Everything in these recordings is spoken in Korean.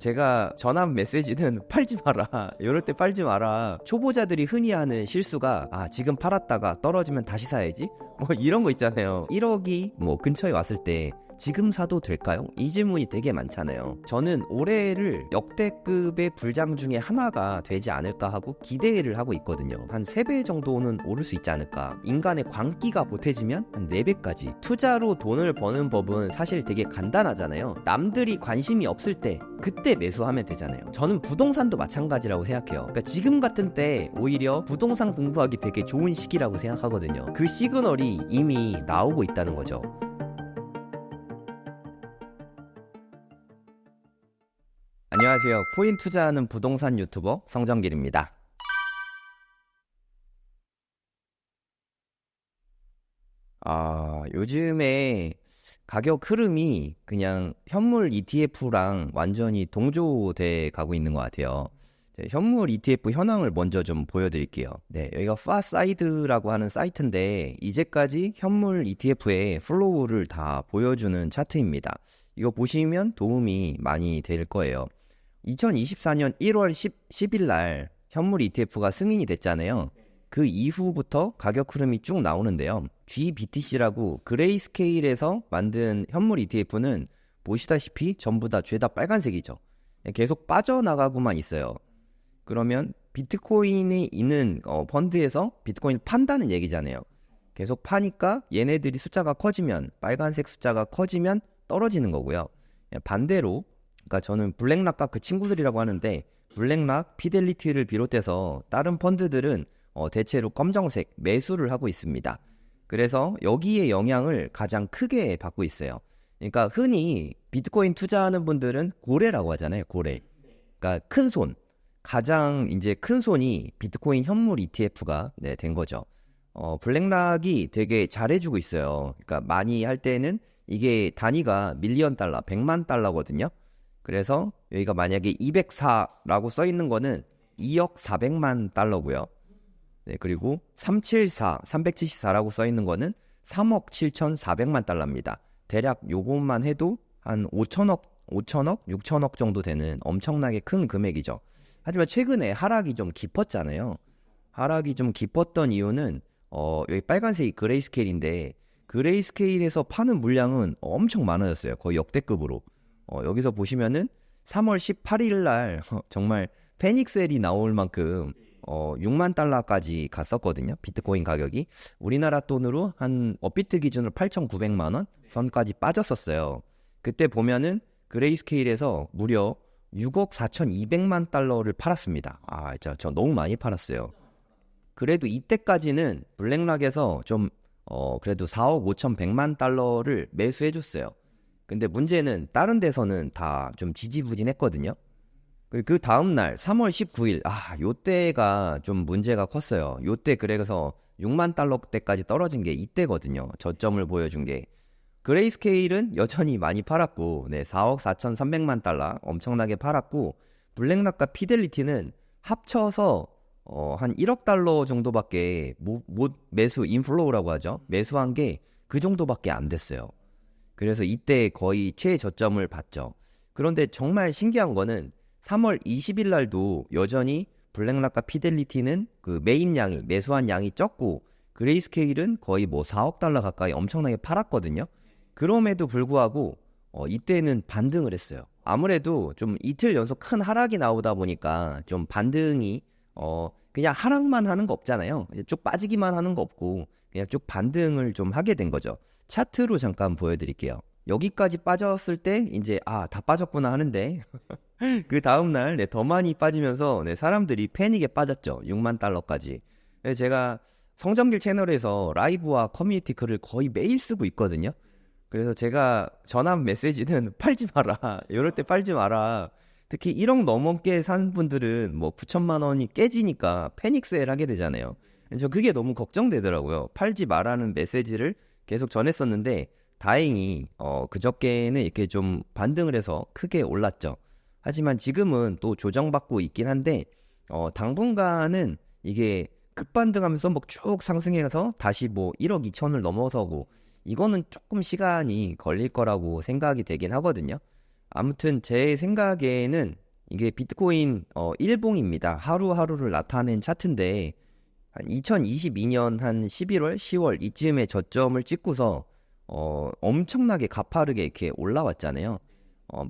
제가 전한 메시지는 팔지 마라. 이럴 때 팔지 마라. 초보자들이 흔히 하는 실수가 지금 팔았다가 떨어지면 다시 사야지? 뭐 이런 거 있잖아요. 1억이 뭐 근처에 왔을 때 지금 사도 될까요? 이 질문이 되게 많잖아요. 저는 올해를 역대급의 불장 중에 하나가 되지 않을까 하고 기대를 하고 있거든요. 한 3배 정도는 오를 수 있지 않을까. 인간의 광기가 보태지면 한 4배까지. 투자로 돈을 버는 법은 사실 되게 간단하잖아요. 남들이 관심이 없을 때 그때 매수하면 되잖아요. 저는 부동산도 마찬가지라고 생각해요. 그러니까 지금 같은 때 오히려 부동산 공부하기 되게 좋은 시기라고 생각하거든요. 그 시그널이 이미 나오고 있다는 거죠. 안녕하세요. 코인 투자하는 부동산 유튜버 성정길입니다. 요즘에 가격 흐름이 그냥 현물 ETF랑 완전히 동조돼 가고 있는 것 같아요. 현물 ETF 현황을 먼저 좀 보여드릴게요. 네, 여기가 파사이드라고 하는 사이트인데 이제까지 현물 ETF의 플로우를 다 보여주는 차트입니다. 이거 보시면 도움이 많이 될 거예요. 2024년 1월 10일 날 현물 ETF가 승인이 됐잖아요. 그 이후부터 가격 흐름이 쭉 나오는데요. GBTC라고 그레이스케일에서 만든 현물 ETF는 보시다시피 전부 다 죄다 빨간색이죠. 계속 빠져나가고만 있어요. 그러면 비트코인이 있는 펀드에서 비트코인을 판다는 얘기잖아요. 계속 파니까 얘네들이 숫자가 커지면 빨간색 숫자가 커지면 떨어지는 거고요. 반대로 그러니까 저는 블랙락과 그 친구들이라고 하는데 블랙락, 피델리티를 비롯해서 다른 펀드들은 대체로 검정색 매수를 하고 있습니다. 그래서 여기에 영향을 가장 크게 받고 있어요. 그러니까 흔히 비트코인 투자하는 분들은 고래라고 하잖아요. 고래. 그러니까 큰 손. 가장 이제 큰 손이 비트코인 현물 ETF가 된 거죠. 블랙락이 되게 잘해주고 있어요. 그러니까 많이 할 때는 이게 단위가 밀리언 달러, 100만 달러거든요. 그래서 여기가 만약에 204라고 써 있는 거는 2억 400만 달러고요. 네, 그리고 374라고 써 있는 거는 3억 7,400만 달러입니다. 대략 요것만 해도 한 5천억, 6천억 정도 되는 엄청나게 큰 금액이죠. 하지만 최근에 하락이 좀 깊었잖아요. 하락이 좀 깊었던 이유는 여기 빨간색이 그레이스케일인데 그레이스케일에서 파는 물량은 엄청 많아졌어요. 거의 역대급으로. 여기서 보시면은 3월 18일 날 정말 패닉셀이 나올 만큼 6만 달러까지 갔었거든요. 비트코인 가격이 우리나라 돈으로 한 업비트 기준으로 8,900만 원 선까지 빠졌었어요. 그때 보면은 그레이스케일에서 무려 6억 4,200만 달러를 팔았습니다. 저 너무 많이 팔았어요. 그래도 이때까지는 블랙락에서 좀 그래도 4억 5,100만 달러를 매수해줬어요. 근데 문제는 다른 데서는 다 좀 지지부진했거든요. 그 다음날 3월 19일 요때가 좀 문제가 컸어요. 요때 그래서 6만 달러대까지 떨어진 게 이때거든요. 저점을 보여준 게. 그레이스케일은 여전히 많이 팔았고 4억 4,300만 달러 엄청나게 팔았고 블랙락과 피델리티는 합쳐서 한 1억 달러 정도밖에 못 매수 인플로우라고 하죠. 매수한 게 그 정도밖에 안 됐어요. 그래서 이때 거의 최저점을 봤죠. 그런데 정말 신기한 거는 3월 20일 날도 여전히 블랙락과 피델리티는 그 매입량이 매수한 양이 적고 그레이스케일은 거의 뭐 4억 달러 가까이 엄청나게 팔았거든요. 그럼에도 불구하고 이때는 반등을 했어요. 아무래도 좀 이틀 연속 큰 하락이 나오다 보니까 좀 반등이 그냥 하락만 하는 거 없잖아요. 쭉 빠지기만 하는 거 없고 그냥 쭉 반등을 좀 하게 된 거죠. 차트로 잠깐 보여드릴게요. 여기까지 빠졌을 때 이제 다 빠졌구나 하는데 그 다음날 더 많이 빠지면서 사람들이 패닉에 빠졌죠. 6만 달러까지. 제가 성정길 채널에서 라이브와 커뮤니티 글을 거의 매일 쓰고 있거든요. 그래서 제가 전한 메시지는 팔지 마라. 이럴 때 팔지 마라. 특히 1억 넘게 산 분들은 뭐 9천만 원이 깨지니까 패닉 세일 하게 되잖아요. 저 그게 너무 걱정되더라고요. 팔지 마라는 메시지를 계속 전했었는데 다행히 그저께는 이렇게 좀 반등을 해서 크게 올랐죠. 하지만 지금은 또 조정받고 있긴 한데 당분간은 이게 급반등하면서 뭐 쭉 상승해서 다시 뭐 1억 2천을 넘어서고 이거는 조금 시간이 걸릴 거라고 생각이 되긴 하거든요. 아무튼 제 생각에는 이게 비트코인 일봉입니다. 하루하루를 나타낸 차트인데 한 2022년 한 11월, 10월 이쯤에 저점을 찍고서 엄청나게 가파르게 이렇게 올라왔잖아요.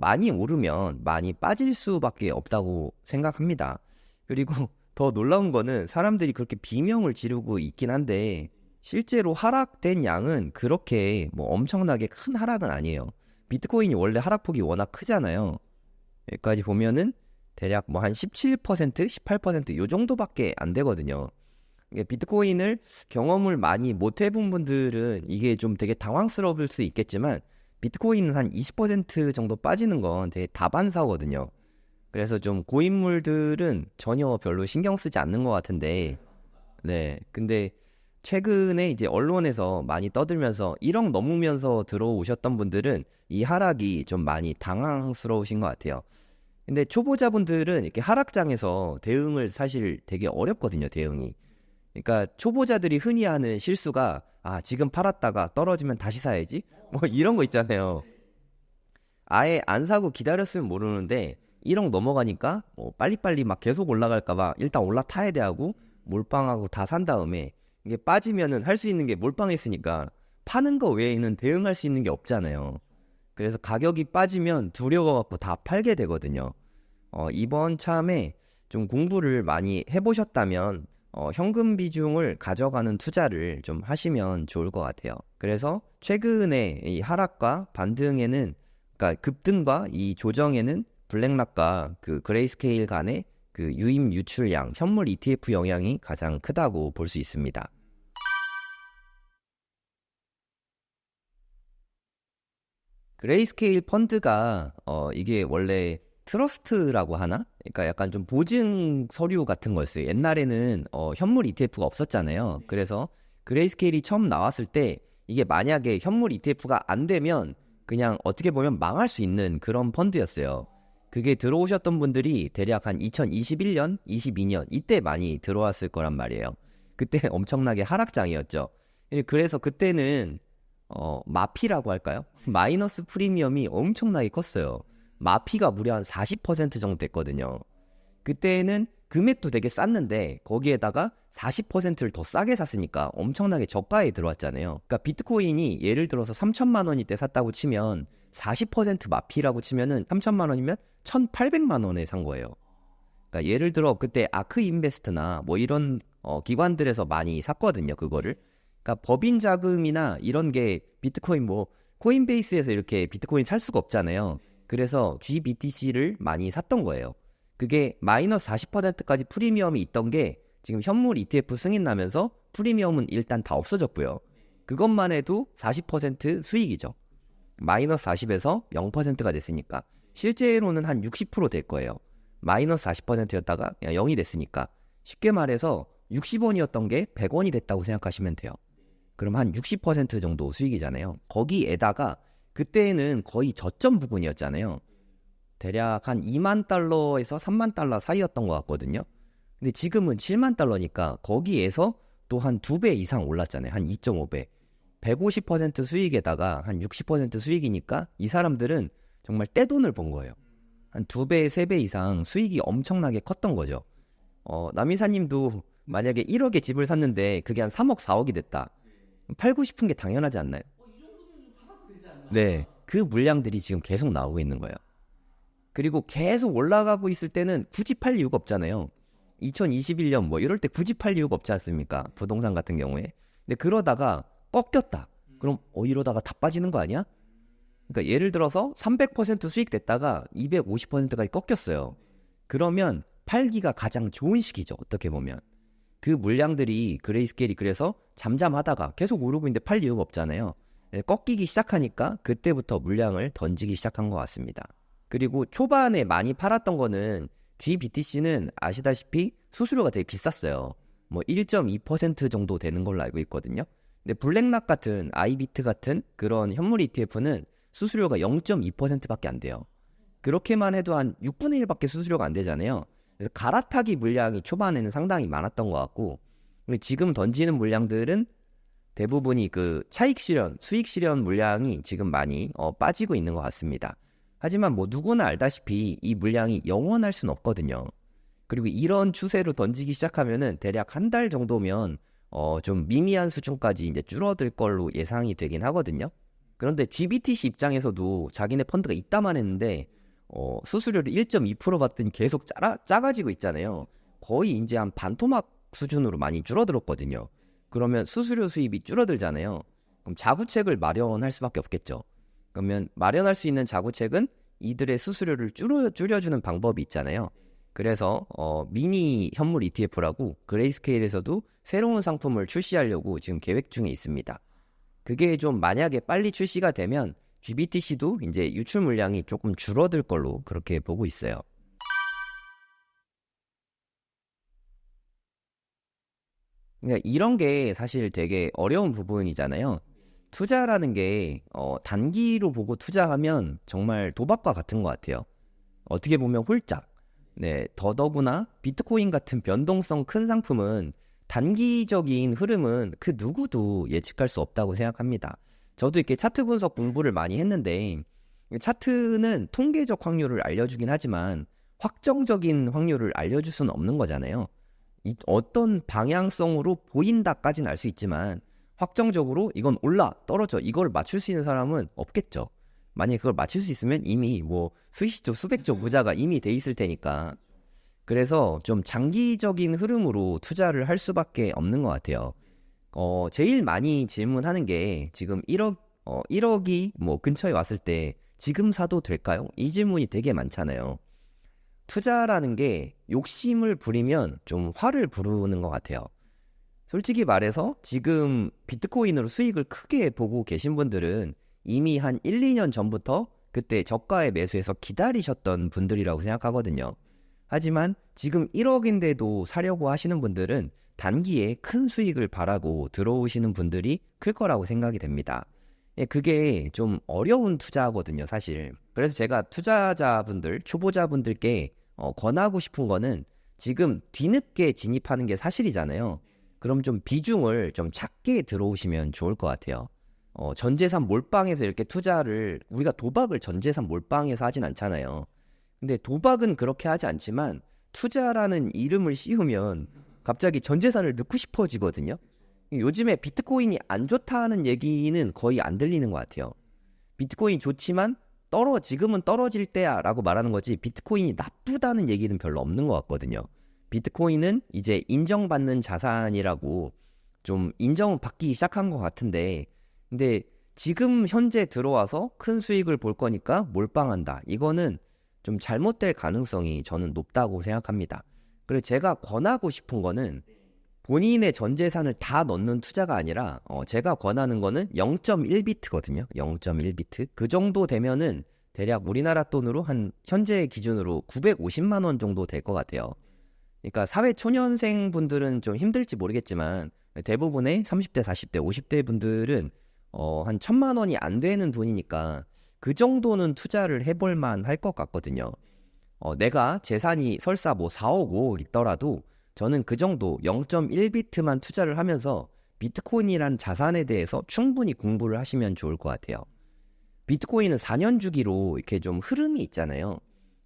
많이 오르면 많이 빠질 수밖에 없다고 생각합니다. 그리고 더 놀라운 거는 사람들이 그렇게 비명을 지르고 있긴 한데 실제로 하락된 양은 그렇게 뭐 엄청나게 큰 하락은 아니에요. 비트코인이 원래 하락폭이 워낙 크잖아요. 여기까지 보면은 대략 뭐 한 17%, 18%요 정도밖에 안 되거든요. 이게 비트코인을 경험을 많이 못 해본 분들은 이게 좀 되게 당황스러울 수 있겠지만 비트코인은 한 20% 정도 빠지는 건 되게 다반사거든요. 그래서 좀 고인물들은 전혀 별로 신경 쓰지 않는 것 같은데, 네. 근데 최근에 이제 언론에서 많이 떠들면서 1억 넘으면서 들어오셨던 분들은 이 하락이 좀 많이 당황스러우신 것 같아요. 근데 초보자분들은 이렇게 하락장에서 대응을 사실 되게 어렵거든요, 대응이. 그러니까 초보자들이 흔히 하는 실수가 지금 팔았다가 떨어지면 다시 사야지? 뭐 이런 거 있잖아요. 아예 안 사고 기다렸으면 모르는데 1억 넘어가니까 뭐 빨리빨리 막 계속 올라갈까 봐 일단 올라타야 돼 하고 몰빵하고 다 산 다음에 이게 빠지면은 할 수 있는 게 몰빵했으니까 파는 거 외에는 대응할 수 있는 게 없잖아요. 그래서 가격이 빠지면 두려워갖고 다 팔게 되거든요. 이번 참에 좀 공부를 많이 해보셨다면 현금 비중을 가져가는 투자를 좀 하시면 좋을 것 같아요. 그래서 최근에 이 하락과 반등에는, 그러니까 급등과 이 조정에는 블랙락과 그 그레이스케일 간의 그 유입 유출량, 현물 ETF 영향이 가장 크다고 볼 수 있습니다. 그레이스케일 펀드가 이게 원래 트러스트라고 하나? 그러니까 약간 좀 보증 서류 같은 거였어요. 옛날에는 현물 ETF가 없었잖아요. 그래서 그레이스케일이 처음 나왔을 때 이게 만약에 현물 ETF가 안 되면 그냥 어떻게 보면 망할 수 있는 그런 펀드였어요. 그게 들어오셨던 분들이 대략 한 2021년, 22년 이때 많이 들어왔을 거란 말이에요. 그때 엄청나게 하락장이었죠. 그래서 그때는 마피라고 할까요? 마이너스 프리미엄이 엄청나게 컸어요. 마피가 무려 한 40% 정도 됐거든요. 그때는 금액도 되게 쌌는데 거기에다가 40%를 더 싸게 샀으니까 엄청나게 저가에 들어왔잖아요. 그러니까 비트코인이 예를 들어서 3천만 원일 때 샀다고 치면 40% 마피라고 치면은 3천만 원이면 1,800만 원에 산 거예요. 그러니까 예를 들어 그때 아크 인베스트나 뭐 이런 기관들에서 많이 샀거든요, 그거를. 그러니까 법인 자금이나 이런 게 비트코인 뭐 코인베이스에서 이렇게 비트코인 살 수가 없잖아요. 그래서 GBTC를 많이 샀던 거예요. 그게 마이너스 40%까지 프리미엄이 있던 게 지금 현물 ETF 승인 나면서 프리미엄은 일단 다 없어졌고요. 그것만 해도 40% 수익이죠. 마이너스 40에서 0%가 됐으니까 실제로는 한 60%될 거예요. 마이너스 40%였다가 0이 됐으니까 쉽게 말해서 60원이었던 게 100원이 됐다고 생각하시면 돼요. 그럼 한 60% 정도 수익이잖아요. 거기에다가 그때는 거의 저점 부분이었잖아요. 대략 한 2만 달러에서 3만 달러 사이였던 것 같거든요. 근데 지금은 7만 달러니까 거기에서 또 한 2배 이상 올랐잖아요. 한 2.5배. 150% 수익에다가 한 60% 수익이니까 이 사람들은 정말 떼돈을 번 거예요. 한 2배, 3배 이상 수익이 엄청나게 컸던 거죠. 남이사님도 만약에 1억에 집을 샀는데 그게 한 3억, 4억이 됐다. 팔고 싶은 게 당연하지 않나요? 네, 그 물량들이 지금 계속 나오고 있는 거예요. 그리고 계속 올라가고 있을 때는 굳이 팔 이유가 없잖아요. 2021년 뭐 이럴 때 굳이 팔 이유가 없지 않습니까? 부동산 같은 경우에. 근데 그러다가 꺾였다. 그럼 이러다가 다 빠지는 거 아니야? 그러니까 예를 들어서 300% 수익 됐다가 250%까지 꺾였어요. 그러면 팔기가 가장 좋은 시기죠. 어떻게 보면. 그 물량들이 그레이스케일이 그래서 잠잠하다가 계속 오르고 있는데 팔 이유가 없잖아요. 꺾이기 시작하니까 그때부터 물량을 던지기 시작한 것 같습니다. 그리고 초반에 많이 팔았던 거는 GBTC는 아시다시피 수수료가 되게 비쌌어요. 뭐 1.2% 정도 되는 걸로 알고 있거든요. 근데 블랙락 같은 아이비트 같은 그런 현물 ETF는 수수료가 0.2%밖에 안 돼요. 그렇게만 해도 한 6분의 1밖에 수수료가 안 되잖아요. 그래서 갈아타기 물량이 초반에는 상당히 많았던 것 같고 지금 던지는 물량들은 대부분이 그 차익 실현, 수익 실현 물량이 지금 많이 빠지고 있는 것 같습니다. 하지만 뭐 누구나 알다시피 이 물량이 영원할 순 없거든요. 그리고 이런 추세로 던지기 시작하면은 대략 한 달 정도면 좀 미미한 수준까지 이제 줄어들 걸로 예상이 되긴 하거든요. 그런데 GBTC 입장에서도 자기네 펀드가 있다만 했는데 수수료를 1.2% 받더니 계속 작아지고 있잖아요. 거의 이제 한 반토막 수준으로 많이 줄어들었거든요. 그러면 수수료 수입이 줄어들잖아요. 그럼 자구책을 마련할 수밖에 없겠죠. 그러면 마련할 수 있는 자구책은 이들의 수수료를 줄여주는 방법이 있잖아요. 그래서 미니 현물 ETF라고 그레이스케일에서도 새로운 상품을 출시하려고 지금 계획 중에 있습니다. 그게 좀 만약에 빨리 출시가 되면 GBTC도 이제 유출 물량이 조금 줄어들 걸로 그렇게 보고 있어요. 그러니까 이런 게 사실 되게 어려운 부분이잖아요. 투자라는 게 단기로 보고 투자하면 정말 도박과 같은 것 같아요. 어떻게 보면 홀짝. 네, 더더구나 비트코인 같은 변동성 큰 상품은 단기적인 흐름은 그 누구도 예측할 수 없다고 생각합니다. 저도 이렇게 차트 분석 공부를 많이 했는데 차트는 통계적 확률을 알려주긴 하지만 확정적인 확률을 알려줄 수는 없는 거잖아요. 어떤 방향성으로 보인다까지는 알 수 있지만 확정적으로 이건 올라 떨어져 이걸 맞출 수 있는 사람은 없겠죠. 만약에 그걸 맞출 수 있으면 이미 뭐 수십조 수백조 부자가 이미 돼 있을 테니까. 그래서 좀 장기적인 흐름으로 투자를 할 수밖에 없는 것 같아요. 제일 많이 질문하는 게 지금 1억이 뭐 근처에 왔을 때 지금 사도 될까요? 이 질문이 되게 많잖아요. 투자라는 게 욕심을 부리면 좀 화를 부르는 것 같아요. 솔직히 말해서 지금 비트코인으로 수익을 크게 보고 계신 분들은 이미 한 1, 2년 전부터 그때 저가에 매수해서 기다리셨던 분들이라고 생각하거든요. 하지만 지금 1억인데도 사려고 하시는 분들은 단기에 큰 수익을 바라고 들어오시는 분들이 클 거라고 생각이 됩니다. 그게 좀 어려운 투자거든요, 사실. 그래서 제가 투자자분들, 초보자분들께 권하고 싶은 거는 지금 뒤늦게 진입하는 게 사실이잖아요. 그럼 좀 비중을 좀 작게 들어오시면 좋을 것 같아요. 전재산 몰빵해서 이렇게 투자를, 우리가 도박을 전재산 몰빵해서 하진 않잖아요. 근데 도박은 그렇게 하지 않지만 투자라는 이름을 씌우면 갑자기 전재산을 넣고 싶어지거든요. 요즘에 비트코인이 안 좋다는 얘기는 거의 안 들리는 것 같아요. 비트코인 좋지만 지금은 떨어질 때야 라고 말하는 거지 비트코인이 나쁘다는 얘기는 별로 없는 것 같거든요. 비트코인은 이제 인정받는 자산이라고 좀 인정은 받기 시작한 것 같은데 근데 지금 현재 들어와서 큰 수익을 볼 거니까 몰빵한다. 이거는 좀 잘못될 가능성이 저는 높다고 생각합니다. 그래서 제가 권하고 싶은 거는 본인의 전 재산을 다 넣는 투자가 아니라 제가 권하는 거는 0.1비트거든요. 0.1비트. 그 정도 되면은 대략 우리나라 돈으로 한 현재 기준으로 950만 원 정도 될 것 같아요. 그러니까 사회 초년생 분들은 좀 힘들지 모르겠지만 대부분의 30대, 40대, 50대 분들은 한 1,000만 원이 안 되는 돈이니까 그 정도는 투자를 해볼 만할 것 같거든요. 내가 재산이 설사 뭐 4억, 5억 있더라도 저는 그 정도 0.1비트만 투자를 하면서 비트코인이란 자산에 대해서 충분히 공부를 하시면 좋을 것 같아요. 비트코인은 4년 주기로 이렇게 좀 흐름이 있잖아요.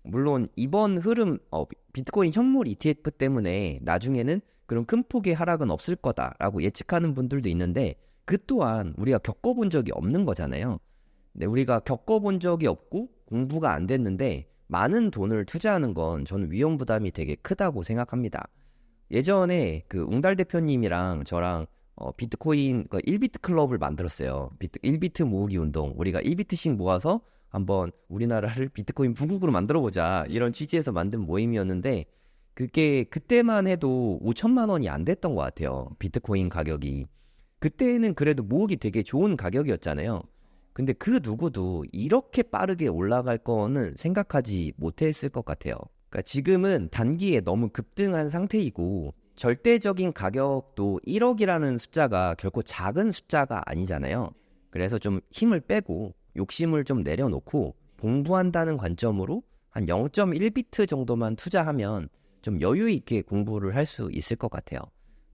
물론 이번 흐름, 비트코인 현물 ETF 때문에 나중에는 그런 큰 폭의 하락은 없을 거다라고 예측하는 분들도 있는데 그 또한 우리가 겪어본 적이 없는 거잖아요. 네, 우리가 겪어본 적이 없고 공부가 안 됐는데 많은 돈을 투자하는 건 저는 위험 부담이 되게 크다고 생각합니다. 예전에 그 웅달 대표님이랑 저랑 비트코인 1비트 클럽을 만들었어요. 1비트 모으기 운동. 우리가 1비트씩 모아서 한번 우리나라를 비트코인 부국으로 만들어보자. 이런 취지에서 만든 모임이었는데 그게 그때만 해도 5천만 원이 안 됐던 것 같아요. 비트코인 가격이. 그때는 그래도 모으기 되게 좋은 가격이었잖아요. 근데 그 누구도 이렇게 빠르게 올라갈 거는 생각하지 못했을 것 같아요. 그러니까 지금은 단기에 너무 급등한 상태이고 절대적인 가격도 1억이라는 숫자가 결코 작은 숫자가 아니잖아요. 그래서 좀 힘을 빼고 욕심을 좀 내려놓고 공부한다는 관점으로 한 0.1비트 정도만 투자하면 좀 여유 있게 공부를 할 수 있을 것 같아요.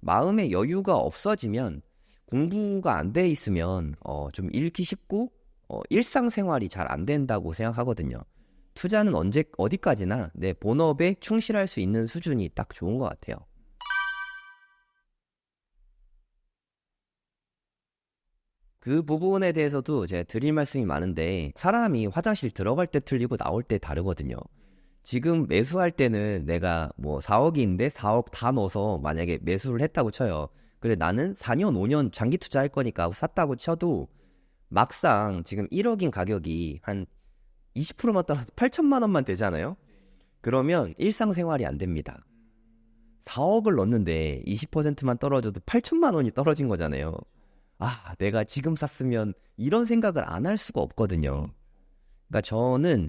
마음의 여유가 없어지면 공부가 안 돼 있으면 좀 읽기 쉽고 일상생활이 잘 안 된다고 생각하거든요. 투자는 언제 어디까지나 내 본업에 충실할 수 있는 수준이 딱 좋은 것 같아요. 그 부분에 대해서도 제가 드릴 말씀이 많은데 사람이 화장실 들어갈 때 틀리고 나올 때 다르거든요. 지금 매수할 때는 내가 뭐 4억인데 4억 다 넣어서 만약에 매수를 했다고 쳐요. 그래 나는 4년 5년 장기 투자할 거니까 샀다고 쳐도 막상 지금 1억인 가격이 한 20%만 떨어져서 8천만 원만 되잖아요. 그러면 일상생활이 안 됩니다. 4억을 넣었는데 20%만 떨어져도 8천만 원이 떨어진 거잖아요. 아, 내가 지금 샀으면 이런 생각을 안 할 수가 없거든요. 그러니까 저는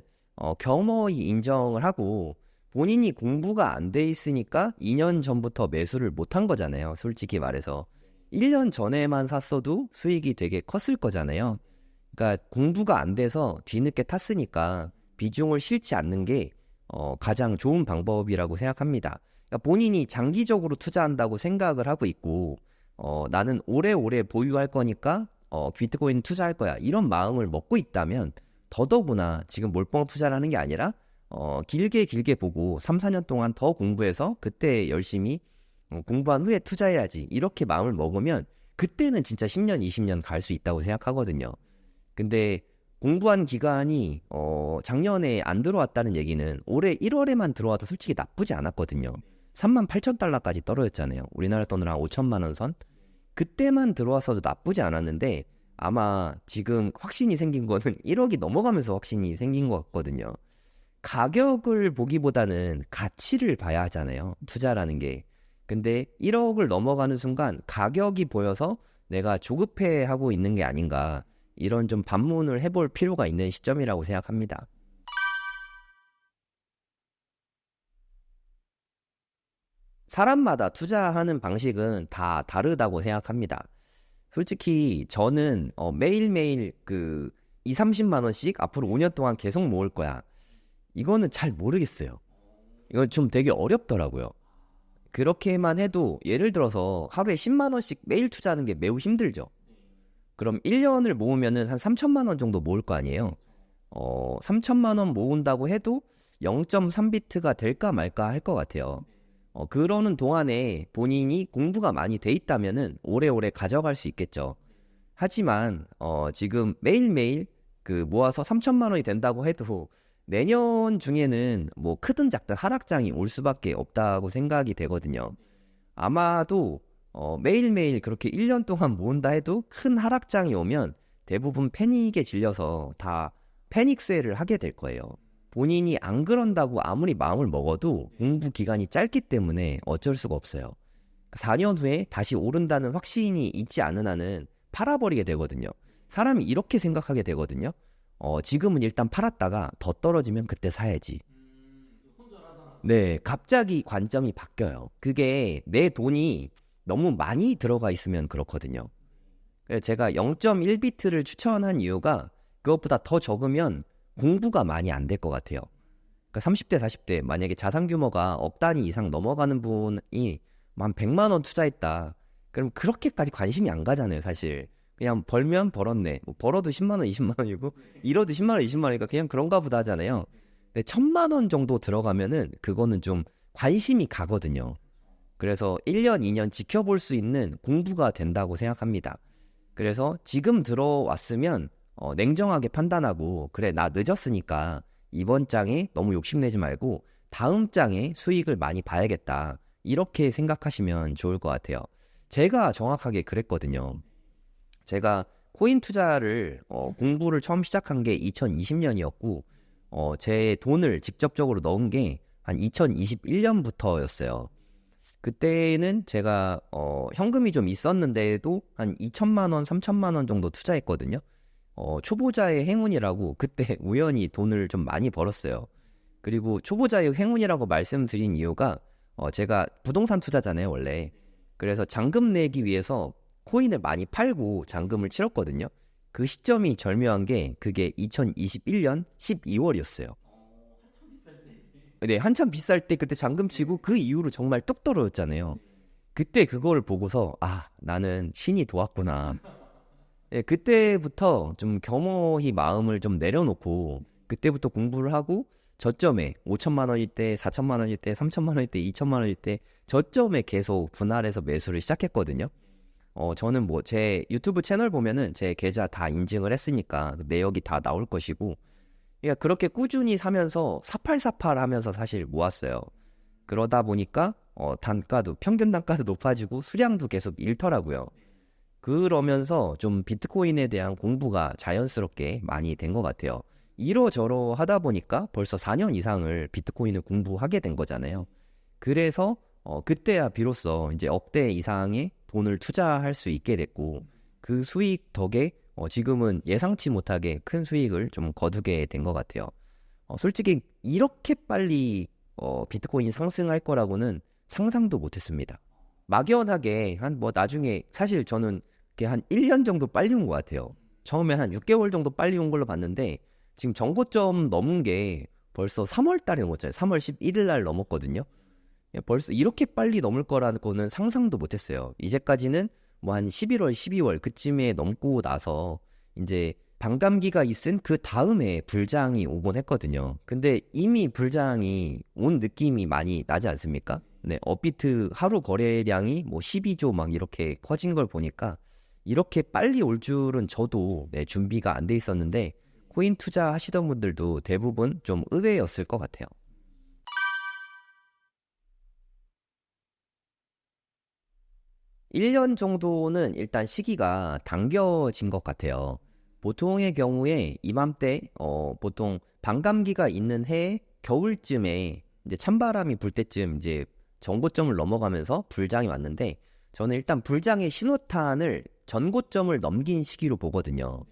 겸허히 인정을 하고 본인이 공부가 안 돼 있으니까 2년 전부터 매수를 못 한 거잖아요. 솔직히 말해서. 1년 전에만 샀어도 수익이 되게 컸을 거잖아요. 그러니까 공부가 안 돼서 뒤늦게 탔으니까 비중을 실지 않는 게 가장 좋은 방법이라고 생각합니다. 그러니까 본인이 장기적으로 투자한다고 생각을 하고 있고 나는 오래오래 보유할 거니까 비트코인 투자할 거야. 이런 마음을 먹고 있다면 더더구나 지금 몰빵 투자를 하는 게 아니라 길게 길게 보고 3, 4년 동안 더 공부해서 그때 열심히 공부한 후에 투자해야지. 이렇게 마음을 먹으면 그때는 진짜 10년, 20년 갈 수 있다고 생각하거든요. 근데 공부한 기간이 작년에 안 들어왔다는 얘기는 올해 1월에만 들어와도 솔직히 나쁘지 않았거든요. 38,000달러까지 떨어졌잖아요. 우리나라 돈으로 한 5천만 원 선? 그때만 들어와서도 나쁘지 않았는데 아마 지금 확신이 생긴 거는 1억이 넘어가면서 확신이 생긴 것 같거든요. 가격을 보기보다는 가치를 봐야 하잖아요. 투자라는 게. 근데 1억을 넘어가는 순간 가격이 보여서 내가 조급해하고 있는 게 아닌가. 이런 좀 반문을 해볼 필요가 있는 시점이라고 생각합니다. 사람마다 투자하는 방식은 다 다르다고 생각합니다. 솔직히 저는 매일매일 그 2, 30만 원씩 앞으로 5년 동안 계속 모을 거야. 이거는 잘 모르겠어요. 이건 좀 되게 어렵더라고요. 그렇게만 해도 예를 들어서 하루에 10만 원씩 매일 투자하는 게 매우 힘들죠. 그럼 1년을 모으면은 한 3천만 원 정도 모을 거 아니에요. 3천만 원 모은다고 해도 0.3비트가 될까 말까 할 것 같아요. 그러는 동안에 본인이 공부가 많이 돼 있다면은 오래오래 가져갈 수 있겠죠. 하지만 지금 매일매일 그 모아서 3천만 원이 된다고 해도 내년 중에는 뭐 크든 작든 하락장이 올 수밖에 없다고 생각이 되거든요. 아마도 매일매일 그렇게 1년 동안 모은다 해도 큰 하락장이 오면 대부분 패닉에 질려서 다 패닉세를 하게 될 거예요. 본인이 안 그런다고 아무리 마음을 먹어도 공부 기간이 짧기 때문에 어쩔 수가 없어요. 4년 후에 다시 오른다는 확신이 있지 않은 한은 팔아버리게 되거든요. 사람이 이렇게 생각하게 되거든요. 지금은 일단 팔았다가 더 떨어지면 그때 사야지. 네, 갑자기 관점이 바뀌어요. 그게 내 돈이 너무 많이 들어가 있으면 그렇거든요. 그래서 제가 0.1비트를 추천한 이유가 그것보다 더 적으면 공부가 많이 안 될 것 같아요. 그러니까 30대, 40대 만약에 자산 규모가 억 단위 이상 넘어가는 분이 한 100만 원 투자했다. 그럼 그렇게까지 관심이 안 가잖아요, 사실. 그냥 벌면 벌었네. 뭐 벌어도 10만 원, 20만 원이고 잃어도 10만 원, 20만 원이니까 그냥 그런가 보다 하잖아요. 근데 1,000만 원 정도 들어가면은 그거는 좀 관심이 가거든요. 그래서 1년, 2년 지켜볼 수 있는 공부가 된다고 생각합니다. 그래서 지금 들어왔으면 냉정하게 판단하고 그래 나 늦었으니까 이번 장에 너무 욕심내지 말고 다음 장에 수익을 많이 봐야겠다. 이렇게 생각하시면 좋을 것 같아요. 제가 정확하게 그랬거든요. 제가 코인 투자를 공부를 처음 시작한 게 2020년이었고 제 돈을 직접적으로 넣은 게 한 2021년부터였어요. 그때는 제가 현금이 좀 있었는데도 한 2천만 원, 3천만 원 정도 투자했거든요. 초보자의 행운이라고 그때 우연히 돈을 좀 많이 벌었어요. 그리고 초보자의 행운이라고 말씀드린 이유가 제가 부동산 투자잖아요, 원래. 그래서 잔금 내기 위해서 코인을 많이 팔고 잔금을 치렀거든요. 그 시점이 절묘한 게 그게 2021년 12월이었어요. 네, 한참 비쌀 때 그때 잔금 치고 그 이후로 정말 뚝 떨어졌잖아요. 그때 그걸 보고서 아, 나는 신이 도왔구나. 예, 그때부터 좀 겸허히 마음을 좀 내려놓고 그때부터 공부를 하고 저점에 5천만 원일 때, 4천만 원일 때, 3천만 원일 때, 2천만 원일 때 저점에 계속 분할해서 매수를 시작했거든요. 저는 뭐 제 유튜브 채널 보면은 제 계좌 다 인증을 했으니까 그 내역이 다 나올 것이고, 그러니까 그렇게 꾸준히 사면서 사팔사팔 하면서 사실 모았어요. 그러다 보니까 단가도 평균 단가도 높아지고 수량도 계속 잃더라고요. 그러면서 좀 비트코인에 대한 공부가 자연스럽게 많이 된 것 같아요. 이러저러 하다 보니까 벌써 4년 이상을 비트코인을 공부하게 된 거잖아요. 그래서 그때야 비로소 이제 억대 이상의 돈을 투자할 수 있게 됐고, 그 수익 덕에 지금은 예상치 못하게 큰 수익을 좀 거두게 된 것 같아요. 솔직히 이렇게 빨리 비트코인이 상승할 거라고는 상상도 못했습니다. 막연하게 한 뭐 나중에 사실 저는 그게 한 1년 정도 빨리 온 것 같아요. 처음에 한 6개월 정도 빨리 온 걸로 봤는데 지금 정고점 넘은 게 벌써 3월 달에 넘었잖아요. 3월 11일 날 넘었거든요. 벌써 이렇게 빨리 넘을 거라는 거는 상상도 못했어요. 이제까지는 뭐 한 11월, 12월 그쯤에 넘고 나서 이제 반감기가 있은 그 다음에 불장이 오곤 했거든요. 근데 이미 불장이 온 느낌이 많이 나지 않습니까? 네, 업비트 하루 거래량이 뭐 12조 막 이렇게 커진 걸 보니까 이렇게 빨리 올 줄은 저도 네, 준비가 안 돼 있었는데 코인 투자 하시던 분들도 대부분 좀 의외였을 것 같아요. 1년 정도는 일단 시기가 당겨진 것 같아요. 보통의 경우에 이맘때 보통 반감기가 있는 해 겨울쯤에 이제 찬바람이 불 때쯤 이제 전고점을 넘어가면서 불장이 왔는데 저는 일단 불장의 신호탄을 전고점을 넘긴 시기로 보거든요.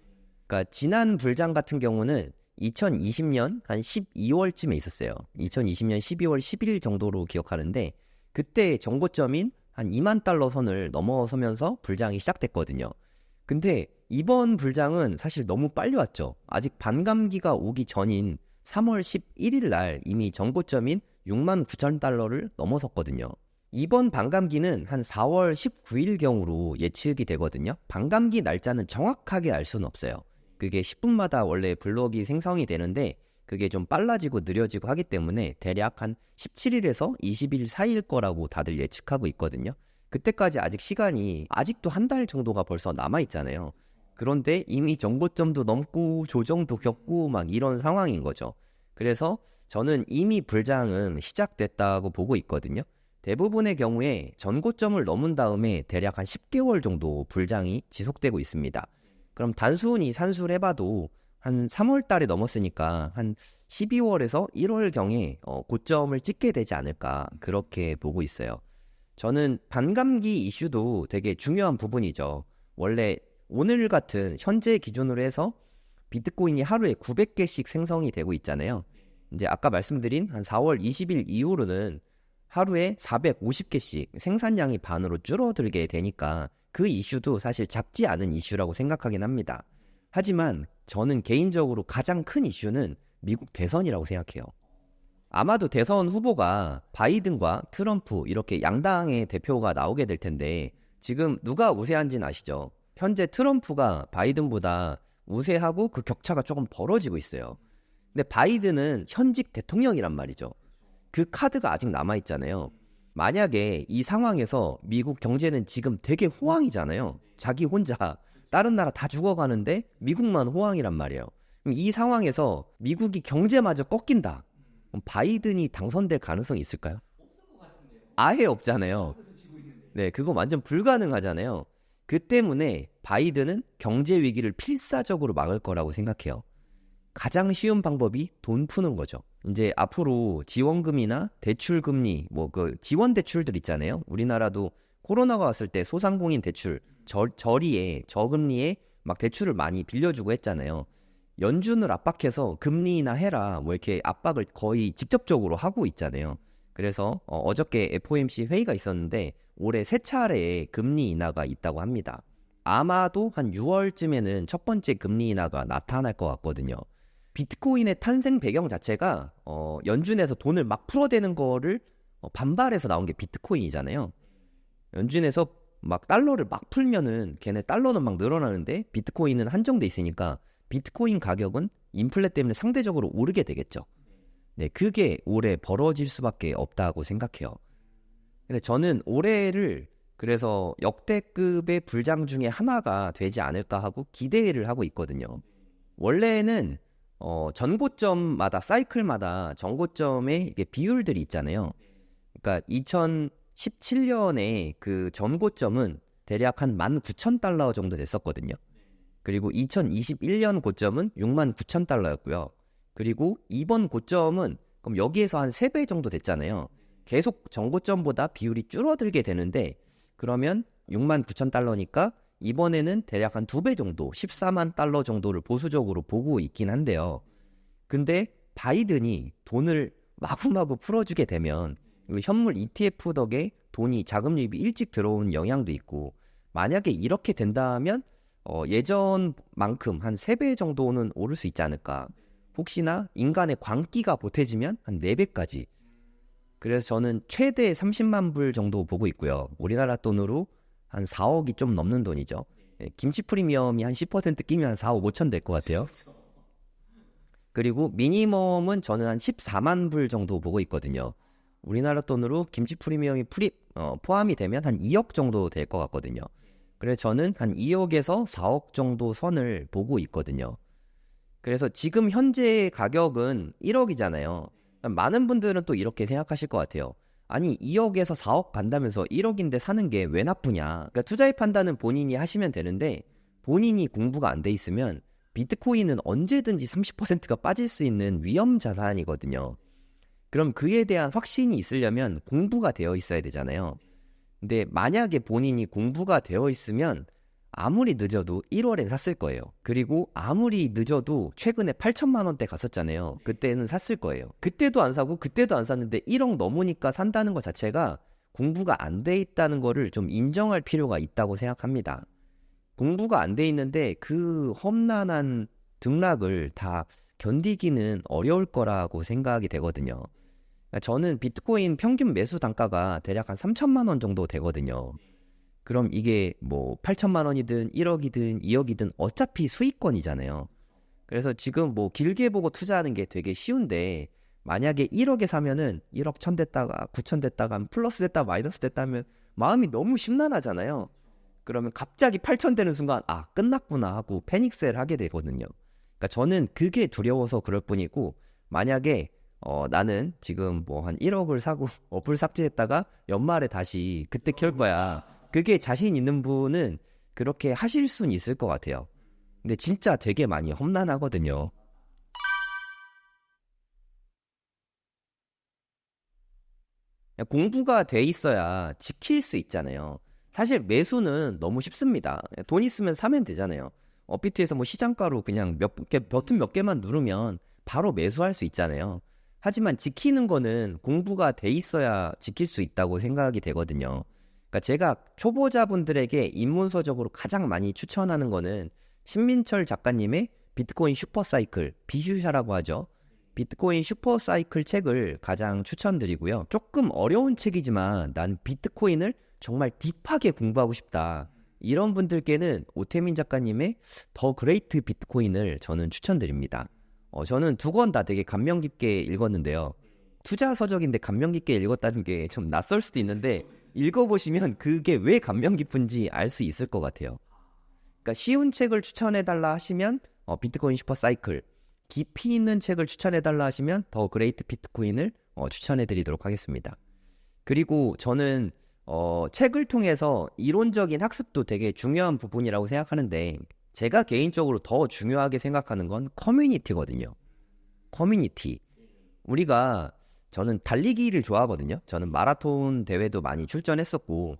그러니까 지난 불장 같은 경우는 2020년 한 12월쯤에 있었어요. 2020년 12월 10일 정도로 기억하는데 그때 정고점인 한 2만 달러 선을 넘어서면서 불장이 시작됐거든요. 근데 이번 불장은 사실 너무 빨리 왔죠. 아직 반감기가 오기 전인 3월 11일 날 이미 정고점인 6만 9천 달러를 넘어섰거든요. 이번 반감기는 한 4월 19일경으로 예측이 되거든요. 반감기 날짜는 정확하게 알 수는 없어요. 그게 10분마다 원래 블록이 생성이 되는데 그게 좀 빨라지고 느려지고 하기 때문에 대략 한 17일에서 20일 사이일 거라고 다들 예측하고 있거든요. 그때까지 아직 시간이 아직도 한 달 정도가 벌써 남아있잖아요. 그런데 이미 정고점도 넘고 조정도 겪고 막 이런 상황인 거죠. 그래서 저는 이미 불장은 시작됐다고 보고 있거든요. 대부분의 경우에 전고점을 넘은 다음에 대략 한 10개월 정도 불장이 지속되고 있습니다. 그럼 단순히 산수를 해봐도 한 3월 달에 넘었으니까 한 12월에서 1월경에 고점을 찍게 되지 않을까 그렇게 보고 있어요. 저는 반감기 이슈도 되게 중요한 부분이죠. 원래 오늘 같은 현재 기준으로 해서 비트코인이 하루에 900개씩 생성이 되고 있잖아요. 이제 아까 말씀드린 한 4월 20일 이후로는 하루에 450개씩 생산량이 반으로 줄어들게 되니까 그 이슈도 사실 작지 않은 이슈라고 생각하긴 합니다. 하지만 저는 개인적으로 가장 큰 이슈는 미국 대선이라고 생각해요. 아마도 대선 후보가 바이든과 트럼프 이렇게 양당의 대표가 나오게 될 텐데 지금 누가 우세한지는 아시죠? 현재 트럼프가 바이든보다 우세하고 그 격차가 조금 벌어지고 있어요. 근데 바이든은 현직 대통령이란 말이죠. 그 카드가 아직 남아있잖아요. 만약에 이 상황에서 미국 경제는 지금 되게 호황이잖아요. 자기 혼자 다른 나라 다 죽어가는데 미국만 호황이란 말이에요. 그럼 이 상황에서 미국이 경제마저 꺾인다. 그럼 바이든이 당선될 가능성이 있을까요? 아예 없잖아요. 네, 그거 완전 불가능하잖아요. 그 때문에 바이든은 경제 위기를 필사적으로 막을 거라고 생각해요. 가장 쉬운 방법이 돈 푸는 거죠. 이제 앞으로 지원금이나 대출금리, 뭐 그 지원 대출들 있잖아요. 우리나라도 코로나가 왔을 때 소상공인 대출, 저리에, 저금리에 막 대출을 많이 빌려주고 했잖아요. 연준을 압박해서 금리나 해라, 뭐 이렇게 압박을 거의 직접적으로 하고 있잖아요. 그래서 어저께 FOMC 회의가 있었는데 올해 세 차례의 금리 인하가 있다고 합니다. 아마도 한 6월쯤에는 첫 번째 금리 인하가 나타날 것 같거든요. 비트코인의 탄생 배경 자체가 연준에서 돈을 막 풀어대는 거를 반발해서 나온 게 비트코인이잖아요. 연준에서 막 달러를 막 풀면은 걔네 달러는 막 늘어나는데 비트코인은 한정돼 있으니까 비트코인 가격은 인플레 때문에 상대적으로 오르게 되겠죠. 네, 그게 올해 벌어질 수밖에 없다고 생각해요. 근데 저는 올해를 그래서 역대급의 불장 중에 하나가 되지 않을까 하고 기대를 하고 있거든요. 원래는 전고점마다 사이클마다 전고점의 이게 비율들이 있잖아요. 그러니까 2017년에 그 전고점은 대략 한 19,000달러 정도 됐었거든요. 그리고 2021년 고점은 69,000달러였고요. 그리고 이번 고점은 그럼 여기에서 한 3배 정도 됐잖아요. 계속 전고점보다 비율이 줄어들게 되는데 그러면 69,000달러니까 이번에는 대략 한 2배 정도, 14만 달러 정도를 보수적으로 보고 있긴 한데요. 근데 바이든이 돈을 마구마구 풀어주게 되면 현물 ETF 덕에 돈이 자금 유입이 일찍 들어온 영향도 있고 만약에 이렇게 된다면 예전만큼 한 3배 정도는 오를 수 있지 않을까. 혹시나 인간의 광기가 보태지면 한 4배까지. 그래서 저는 최대 30만 불 정도 보고 있고요. 우리나라 돈으로 한 4억이 좀 넘는 돈이죠. 김치 프리미엄이 한 10% 끼면 한 4억 5천 될 것 같아요. 그리고 미니멈은 저는 한 14만 불 정도 보고 있거든요. 우리나라 돈으로 김치 프리미엄이 포함이 되면 한 2억 정도 될 것 같거든요. 그래서 저는 한 2억에서 4억 정도 선을 보고 있거든요. 그래서 지금 현재 가격은 1억이잖아요. 많은 분들은 또 이렇게 생각하실 것 같아요. 아니 2억에서 4억 간다면서 1억인데 사는 게 왜 나쁘냐. 그러니까 투자의 판단은 본인이 하시면 되는데 본인이 공부가 안 돼 있으면 비트코인은 언제든지 30%가 빠질 수 있는 위험 자산이거든요. 그럼 그에 대한 확신이 있으려면 공부가 되어 있어야 되잖아요. 근데 만약에 본인이 공부가 되어 있으면 아무리 늦어도 1월엔 샀을 거예요. 그리고 아무리 늦어도 최근에 8천만 원대 갔었잖아요. 그때는 샀을 거예요. 그때도 안 사고 그때도 안 샀는데 1억 넘으니까 산다는 것 자체가 공부가 안 돼 있다는 거를 좀 인정할 필요가 있다고 생각합니다. 공부가 안 돼 있는데 그 험난한 등락을 다 견디기는 어려울 거라고 생각이 되거든요. 저는 비트코인 평균 매수 단가가 대략 한 3천만 원 정도 되거든요. 그럼 이게 뭐 8천만 원이든 1억이든 2억이든 어차피 수익권이잖아요. 그래서 지금 뭐 길게 보고 투자하는 게 되게 쉬운데 만약에 1억에 사면은 1억 1천 됐다가 9천 됐다가 플러스 됐다 마이너스 됐다 하면 마음이 너무 심란하잖아요. 그러면 갑자기 8천 되는 순간 아 끝났구나 하고 패닉셀 하게 되거든요. 그러니까 저는 그게 두려워서 그럴 뿐이고 만약에 나는 지금 뭐 한 1억을 사고 어플 삭제했다가 연말에 다시 그때 켤 거야. 그게 자신 있는 분은 그렇게 하실 수는 있을 것 같아요. 근데 진짜 되게 많이 험난하거든요. 공부가 돼 있어야 지킬 수 있잖아요. 사실 매수는 너무 쉽습니다. 돈 있으면 사면 되잖아요. 업비트에서 뭐 시장가로 그냥 버튼 몇 개만 누르면 바로 매수할 수 있잖아요. 하지만 지키는 거는 공부가 돼 있어야 지킬 수 있다고 생각이 되거든요. 그러니까 제가 초보자분들에게 입문서적으로 가장 많이 추천하는 거는 신민철 작가님의 비트코인 슈퍼사이클, 비슈샤라고 하죠. 비트코인 슈퍼사이클 책을 가장 추천드리고요. 조금 어려운 책이지만 난 비트코인을 정말 딥하게 공부하고 싶다. 이런 분들께는 오태민 작가님의 더 그레이트 비트코인을 저는 추천드립니다. 저는 두 권 다 되게 감명 깊게 읽었는데요. 투자 서적인데 감명 깊게 읽었다는 게 좀 낯설 수도 있는데 읽어보시면 그게 왜 감명 깊은지 알 수 있을 것 같아요. 그러니까 쉬운 책을 추천해달라 하시면 비트코인 슈퍼사이클, 깊이 있는 책을 추천해달라 하시면 더 그레이트 비트코인을 추천해드리도록 하겠습니다. 그리고 저는 책을 통해서 이론적인 학습도 되게 중요한 부분이라고 생각하는데 제가 개인적으로 더 중요하게 생각하는 건 커뮤니티거든요. 커뮤니티. 저는 달리기를 좋아하거든요. 저는 마라톤 대회도 많이 출전했었고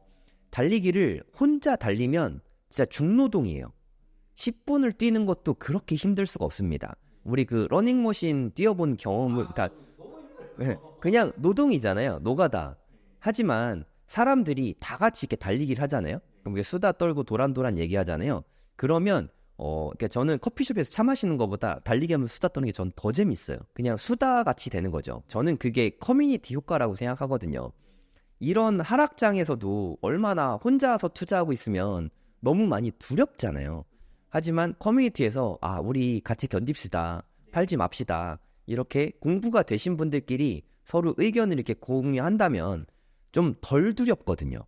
달리기를 혼자 달리면 진짜 중노동이에요. 10분을 뛰는 것도 그렇게 힘들 수가 없습니다. 우리 그 러닝머신 뛰어본 경험을 그냥 노동이잖아요. 노가다. 하지만 사람들이 다 같이 이렇게 달리기를 하잖아요. 그럼 수다 떨고 도란도란 얘기하잖아요. 그러면 그러니까 저는 커피숍에서 차 마시는 것보다 달리기 하면서 수다 떠는 게 전 더 재밌어요. 그냥 수다 같이 되는 거죠. 저는 그게 커뮤니티 효과라고 생각하거든요. 이런 하락장에서도 얼마나 혼자서 투자하고 있으면 너무 많이 두렵잖아요. 하지만 커뮤니티에서 우리 같이 견딥시다. 팔지 맙시다. 이렇게 공부가 되신 분들끼리 서로 의견을 이렇게 공유한다면 좀 덜 두렵거든요.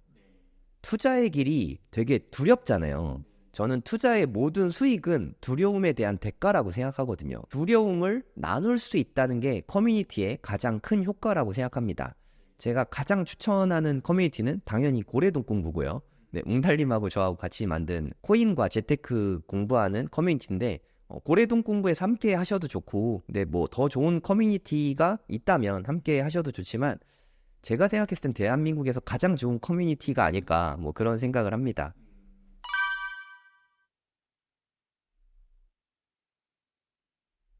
투자의 길이 되게 두렵잖아요. 저는 투자의 모든 수익은 두려움에 대한 대가라고 생각하거든요. 두려움을 나눌 수 있다는 게 커뮤니티의 가장 큰 효과라고 생각합니다. 제가 가장 추천하는 커뮤니티는 당연히 고래동 공부고요. 네, 웅달님하고 저하고 같이 만든 코인과 재테크 공부하는 커뮤니티인데 고래동 공부에서 함께 하셔도 좋고, 네, 뭐 더 좋은 커뮤니티가 있다면 함께 하셔도 좋지만 제가 생각했을 땐 대한민국에서 가장 좋은 커뮤니티가 아닐까 뭐 그런 생각을 합니다.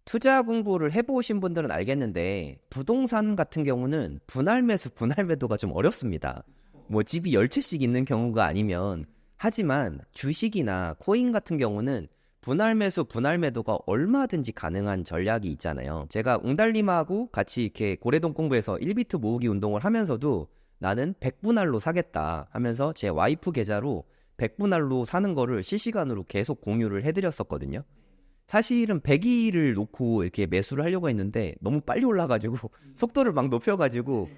투자 공부를 해보신 분들은 알겠는데 부동산 같은 경우는 분할 매수, 분할 매도가 좀 어렵습니다. 뭐 집이 10채씩 있는 경우가 아니면. 하지만 주식이나 코인 같은 경우는 분할 매수, 분할 매도가 얼마든지 가능한 전략이 있잖아요. 제가 웅달님하고 같이 이렇게 고래동 공부에서 1비트 모으기 운동을 하면서도 나는 100분할로 사겠다 하면서 제 와이프 계좌로 100분할로 사는 거를 실시간으로 계속 공유를 해드렸었거든요. 사실은 100일을 놓고 이렇게 매수를 하려고 했는데 너무 빨리 올라가지고 속도를 막 높여가지고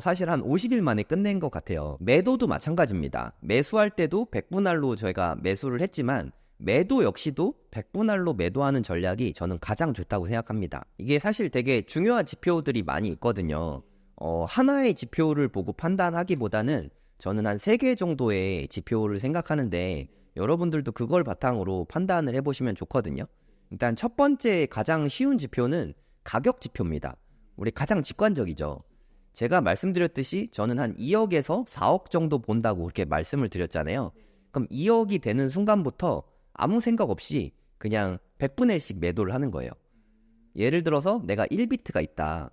사실 한 50일 만에 끝낸 것 같아요. 매도도 마찬가지입니다. 매수할 때도 100분할로 저희가 매수를 했지만 매도 역시도 100분할로 매도하는 전략이 저는 가장 좋다고 생각합니다. 이게 사실 되게 중요한 지표들이 많이 있거든요. 하나의 지표를 보고 판단하기보다는 저는 한 3개 정도의 지표를 생각하는데 여러분들도 그걸 바탕으로 판단을 해보시면 좋거든요. 일단 첫 번째 가장 쉬운 지표는 가격 지표입니다. 우리 가장 직관적이죠. 제가 말씀드렸듯이 저는 한 2억에서 4억 정도 본다고 그렇게 말씀을 드렸잖아요. 그럼 2억이 되는 순간부터 아무 생각 없이 그냥 100분의 1씩 매도를 하는 거예요. 예를 들어서 내가 1비트가 있다.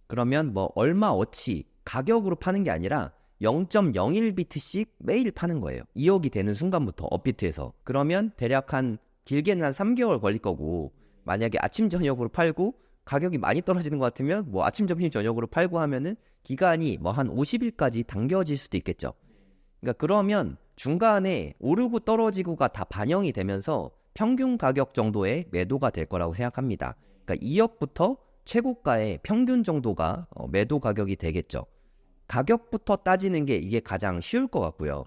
그러면 뭐 얼마 어치 가격으로 파는 게 아니라 0.01비트씩 매일 파는 거예요. 2억이 되는 순간부터 업비트에서. 그러면 대략 길게는 한 3개월 걸릴 거고, 만약에 아침 저녁으로 팔고 가격이 많이 떨어지는 것 같으면 뭐 아침 점심 저녁으로 팔고 하면은 기간이 뭐 한 50일까지 당겨질 수도 있겠죠. 그러니까 그러면 중간에 오르고 떨어지고가 다 반영이 되면서 평균 가격 정도의 매도가 될 거라고 생각합니다. 그러니까 2억부터 최고가의 평균 정도가 매도 가격이 되겠죠. 가격부터 따지는 게 이게 가장 쉬울 것 같고요.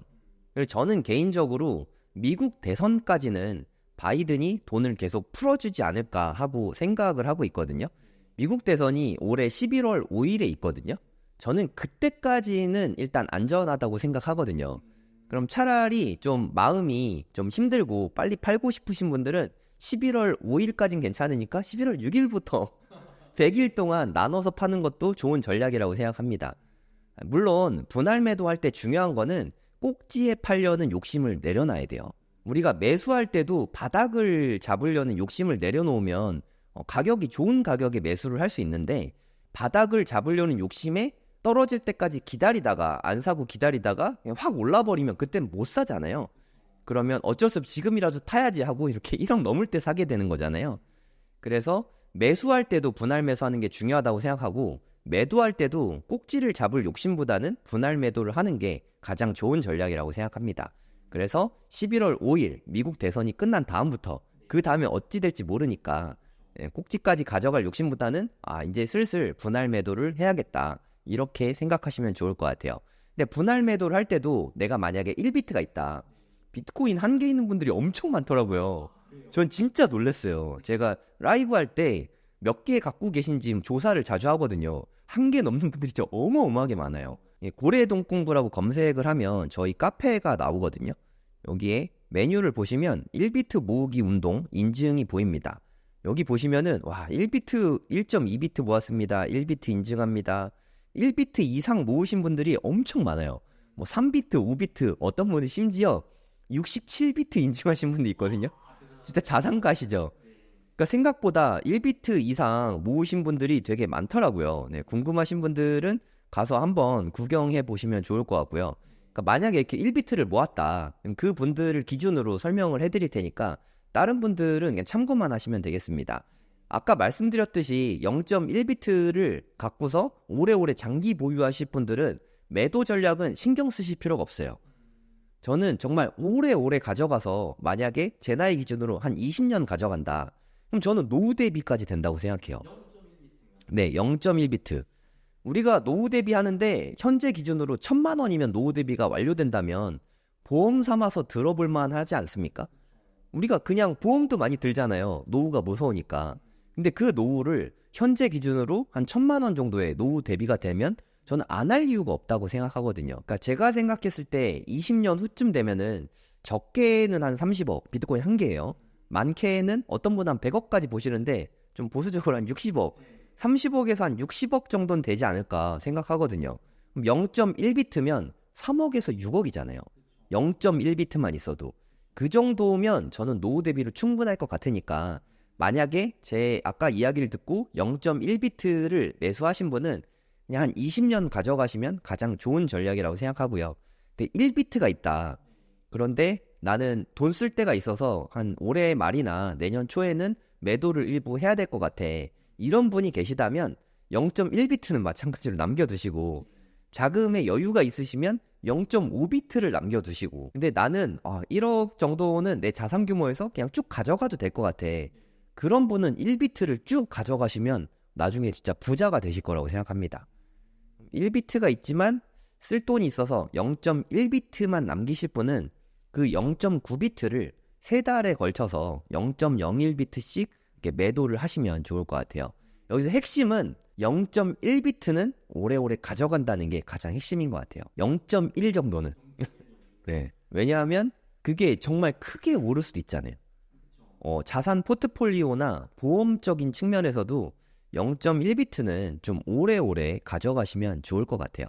그리고 저는 개인적으로 미국 대선까지는 바이든이 돈을 계속 풀어주지 않을까 하고 생각을 하고 있거든요. 미국 대선이 올해 11월 5일에 있거든요. 저는 그때까지는 일단 안전하다고 생각하거든요. 그럼 차라리 좀 마음이 좀 힘들고 빨리 팔고 싶으신 분들은 11월 5일까지는 괜찮으니까 11월 6일부터 100일 동안 나눠서 파는 것도 좋은 전략이라고 생각합니다. 물론 분할 매도할 때 중요한 거는 꼭지에 팔려는 욕심을 내려놔야 돼요. 우리가 매수할 때도 바닥을 잡으려는 욕심을 내려놓으면 가격이 좋은 가격에 매수를 할 수 있는데, 바닥을 잡으려는 욕심에 떨어질 때까지 기다리다가 안 사고 기다리다가 그냥 확 올라버리면 그땐 못 사잖아요. 그러면 어쩔 수 없이 지금이라도 타야지 하고 이렇게 1억 넘을 때 사게 되는 거잖아요. 그래서 매수할 때도 분할 매수하는 게 중요하다고 생각하고, 매도할 때도 꼭지를 잡을 욕심보다는 분할 매도를 하는 게 가장 좋은 전략이라고 생각합니다. 그래서 11월 5일 미국 대선이 끝난 다음부터, 그 다음에 어찌 될지 모르니까 꼭지까지 가져갈 욕심보다는 이제 슬슬 분할 매도를 해야겠다, 이렇게 생각하시면 좋을 것 같아요. 근데 분할 매도를 할 때도 내가 만약에 1비트가 있다, 비트코인 한 개 있는 분들이 엄청 많더라고요. 전 진짜 놀랐어요. 제가 라이브 할 때 몇 개 갖고 계신지 조사를 자주 하거든요. 1개 넘는 분들이 진짜 어마어마하게 많아요. 고래동 공부라고 검색을 하면 저희 카페가 나오거든요. 여기에 메뉴를 보시면 1비트 모으기 운동 인증이 보입니다. 여기 보시면은 1비트 1.2비트 모았습니다. 1비트 인증합니다. 1비트 이상 모으신 분들이 엄청 많아요. 뭐 3비트, 5비트, 어떤 분이 심지어 67비트 인증하신 분도 있거든요. 진짜 자산가시죠. 그러니까 생각보다 1비트 이상 모으신 분들이 되게 많더라고요. 네, 궁금하신 분들은 가서 한번 구경해 보시면 좋을 것 같고요. 그러니까 만약에 이렇게 1비트를 모았다, 그 분들을 기준으로 설명을 해드릴 테니까 다른 분들은 그냥 참고만 하시면 되겠습니다. 아까 말씀드렸듯이 0.1비트를 갖고서 오래오래 장기 보유하실 분들은 매도 전략은 신경 쓰실 필요가 없어요. 저는 정말 오래오래 가져가서 만약에 제 나이 기준으로 한 20년 가져간다. 그럼 저는 노후 대비까지 된다고 생각해요. 네, 0.1비트. 우리가 노후 대비하는데 현재 기준으로 1,000만 원이면 노후 대비가 완료된다면 보험 삼아서 들어볼 만하지 않습니까? 우리가 그냥 보험도 많이 들잖아요. 노후가 무서우니까. 근데 그 노후를 현재 기준으로 한 1,000만 원 정도의 노후 대비가 되면 저는 안 할 이유가 없다고 생각하거든요. 그러니까 제가 생각했을 때 20년 후쯤 되면은 적게는 한 30억, 비트코인 한 개예요. 많게는 어떤 분은 한 100억까지 보시는데 좀 보수적으로 한 60억, 30억에서 한 60억 정도는 되지 않을까 생각하거든요. 0.1비트면 3억에서 6억이잖아요. 0.1비트만 있어도. 그 정도면 저는 노후 대비로 충분할 것 같으니까 만약에 제 아까 이야기를 듣고 0.1비트를 매수하신 분은 그냥 한 20년 가져가시면 가장 좋은 전략이라고 생각하고요. 근데 1비트가 있다. 그런데 나는 돈 쓸 때가 있어서 한 올해 말이나 내년 초에는 매도를 일부 해야 될 것 같아. 이런 분이 계시다면 0.1비트는 마찬가지로 남겨두시고 자금의 여유가 있으시면 0.5비트를 남겨두시고 근데 나는 1억 정도는 내 자산 규모에서 그냥 쭉 가져가도 될 것 같아. 그런 분은 1비트를 쭉 가져가시면 나중에 진짜 부자가 되실 거라고 생각합니다. 1비트가 있지만 쓸 돈이 있어서 0.1비트만 남기실 분은 그 0.9비트를 3달에 걸쳐서 0.01비트씩 매도를 하시면 좋을 것 같아요. 여기서 핵심은 0.1비트는 오래오래 가져간다는 게 가장 핵심인 것 같아요. 0.1 정도는. 네. 왜냐하면 그게 정말 크게 오를 수도 있잖아요. 자산 포트폴리오나 보험적인 측면에서도 0.1비트는 좀 오래오래 가져가시면 좋을 것 같아요.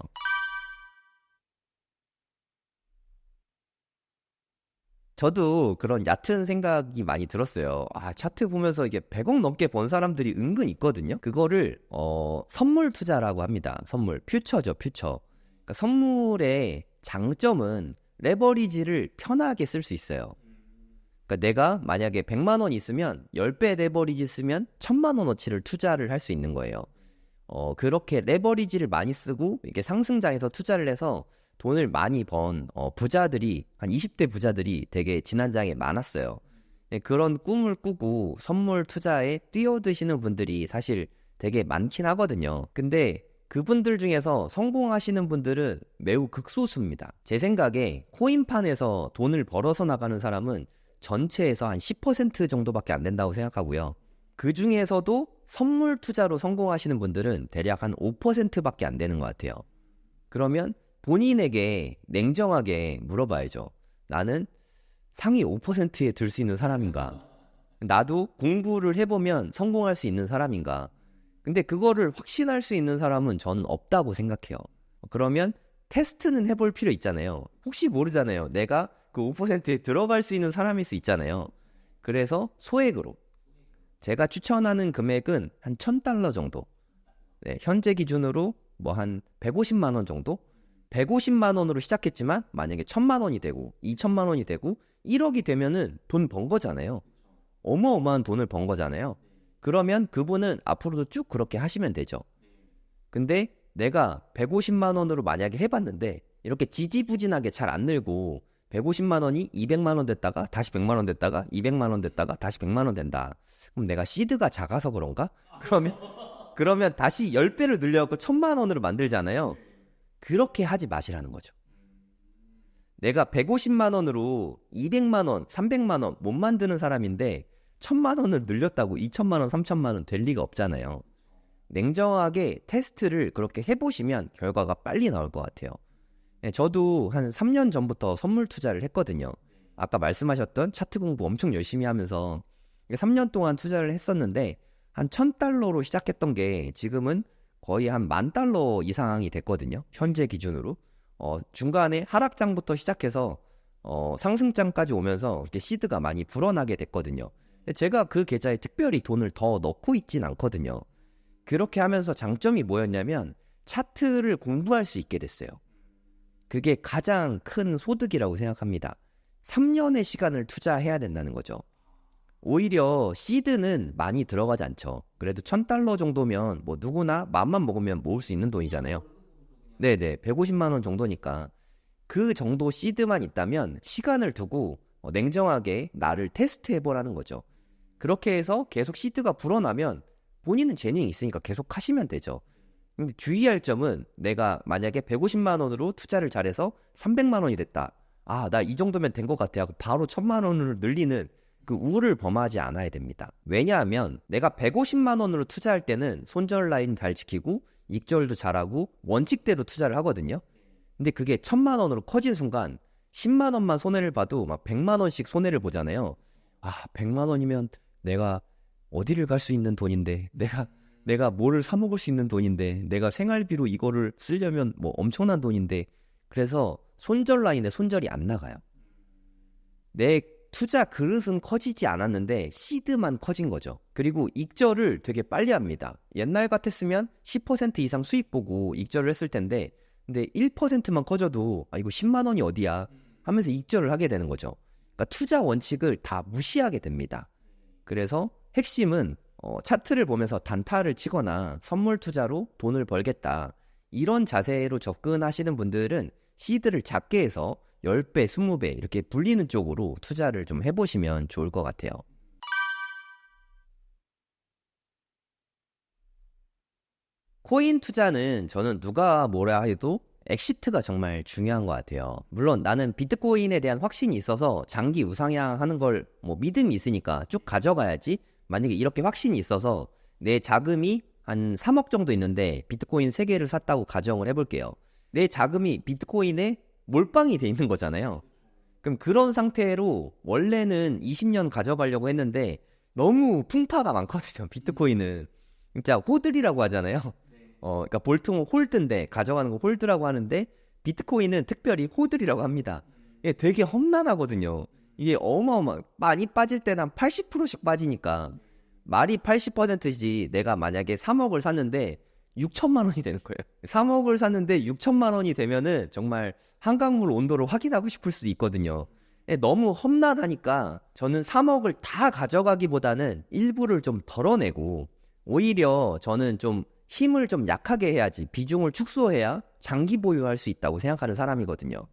저도 그런 얕은 생각이 많이 들었어요. 차트 보면서 이게 100억 넘게 번 사람들이 은근 있거든요. 그거를 선물 투자라고 합니다. 선물, 퓨처죠, 퓨처. 그러니까 선물의 장점은 레버리지를 편하게 쓸 수 있어요. 그러니까 내가 만약에 100만 원 있으면 10배 레버리지 쓰면 1,000만 원어치를 투자를 할 수 있는 거예요. 그렇게 레버리지를 많이 쓰고 이게 상승장에서 투자를 해서 돈을 많이 번 부자들이 한 20대 부자들이 되게 지난장에 많았어요. 그런 꿈을 꾸고 선물 투자에 뛰어드시는 분들이 사실 되게 많긴 하거든요. 근데 그분들 중에서 성공하시는 분들은 매우 극소수입니다. 제 생각에 코인판에서 돈을 벌어서 나가는 사람은 전체에서 한 10% 정도밖에 안 된다고 생각하고요. 그 중에서도 선물 투자로 성공하시는 분들은 대략 한 5%밖에 안 되는 것 같아요. 그러면 본인에게 냉정하게 물어봐야죠. 나는 상위 5%에 들 수 있는 사람인가? 나도 공부를 해보면 성공할 수 있는 사람인가? 근데 그거를 확신할 수 있는 사람은 저는 없다고 생각해요. 그러면 테스트는 해볼 필요 있잖아요. 혹시 모르잖아요. 내가 그 5%에 들어갈 수 있는 사람일 수 있잖아요. 그래서 소액으로 제가 추천하는 금액은 한 $1,000 정도. 네, 현재 기준으로 뭐 한 150만 원 정도? 150만 원으로 시작했지만 만약에 1,000만 원이 되고 2,000만 원이 되고 1억이 되면은 돈 번 거잖아요. 어마어마한 돈을 번 거잖아요. 그러면 그분은 앞으로도 쭉 그렇게 하시면 되죠. 근데 내가 150만 원으로 만약에 해봤는데 이렇게 지지부진하게 잘 안 늘고 150만 원이 200만 원 됐다가 다시 100만 원 됐다가 200만 원 됐다가 다시 100만 원 된다. 그럼 내가 시드가 작아서 그런가? 그러면 다시 10배를 늘려갖고 1,000만 원으로 만들잖아요. 그렇게 하지 마시라는 거죠. 내가 150만 원으로 200만 원, 300만 원 못 만드는 사람인데 1,000만 원을 늘렸다고 2,000만 원, 3,000만 원 될 리가 없잖아요. 냉정하게 테스트를 그렇게 해보시면 결과가 빨리 나올 것 같아요. 네, 저도 한 3년 전부터 선물 투자를 했거든요. 아까 말씀하셨던 차트 공부 엄청 열심히 하면서 3년 동안 투자를 했었는데 한 $1,000로 시작했던 게 지금은 거의 한 $10,000 이상이 됐거든요. 현재 기준으로. 중간에 하락장부터 시작해서 상승장까지 오면서 이렇게 시드가 많이 불어나게 됐거든요. 근데 제가 그 계좌에 특별히 돈을 더 넣고 있진 않거든요. 그렇게 하면서 장점이 뭐였냐면 차트를 공부할 수 있게 됐어요. 그게 가장 큰 소득이라고 생각합니다. 3년의 시간을 투자해야 된다는 거죠. 오히려 시드는 많이 들어가지 않죠. 그래도 $1,000 정도면 뭐 누구나 마음만 먹으면 모을 수 있는 돈이잖아요. 네네, 150만 원 정도니까 그 정도 시드만 있다면 시간을 두고 냉정하게 나를 테스트해보라는 거죠. 그렇게 해서 계속 시드가 불어나면 본인은 재능이 있으니까 계속 하시면 되죠. 근데 주의할 점은 내가 만약에 150만 원으로 투자를 잘해서 300만 원이 됐다. 아, 나 이 정도면 된 것 같아 하고 바로 1000만 원으로 늘리는 그 우를 범하지 않아야 됩니다. 왜냐하면 내가 150만 원으로 투자할 때는 손절 라인 잘 지키고 익절도 잘하고 원칙대로 투자를 하거든요. 근데 그게 1000만 원으로 커진 순간 10만 원만 손해를 봐도 막 100만 원씩 손해를 보잖아요. 아, 100만 원이면 내가 어디를 갈 수 있는 돈인데, 내가 뭐를 사 먹을 수 있는 돈인데, 내가 생활비로 이거를 쓰려면 뭐 엄청난 돈인데, 그래서 손절 라인에 손절이 안 나가요. 내 투자 그릇은 커지지 않았는데 시드만 커진 거죠. 그리고 익절을 되게 빨리 합니다. 옛날 같았으면 10% 이상 수익 보고 익절을 했을 텐데, 근데 1%만 커져도 아, 이거 10만 원이 어디야 하면서 익절을 하게 되는 거죠. 그러니까 투자 원칙을 다 무시하게 됩니다. 그래서 핵심은 차트를 보면서 단타를 치거나 선물 투자로 돈을 벌겠다, 이런 자세로 접근하시는 분들은 시드를 작게 해서 10배, 20배 이렇게 불리는 쪽으로 투자를 좀 해보시면 좋을 것 같아요. 코인 투자는 저는 누가 뭐라 해도 엑시트가 정말 중요한 것 같아요. 물론 나는 비트코인에 대한 확신이 있어서 장기 우상향하는 걸 뭐 믿음이 있으니까 쭉 가져가야지. 만약에 이렇게 확신이 있어서 내 자금이 한 3억 정도 있는데 비트코인 3개를 샀다고 가정을 해볼게요. 내 자금이 비트코인에 몰빵이 돼 있는 거잖아요. 그럼 그런 상태로 원래는 20년 가져가려고 했는데 너무 풍파가 많거든요. 비트코인은 진짜 호들이라고 하잖아요. 그러니까 볼트는 홀드인데 가져가는 거 홀드라고 하는데 비트코인은 특별히 호들이라고 합니다. 이게 되게 험난하거든요. 이게 많이 빠질 때는 한 80%씩 빠지니까 말이 80%지. 내가 만약에 3억을 샀는데 6천만 원이 되는 거예요. 3억을 샀는데 6천만 원이 되면은 정말 한강물 온도를 확인하고 싶을 수도 있거든요. 너무 험난하니까 저는 3억을 다 가져가기보다는 일부를 좀 덜어내고, 오히려 저는 좀 힘을 좀 약하게 해야지 비중을 축소해야 장기 보유할 수 있다고 생각하는 사람이거든요.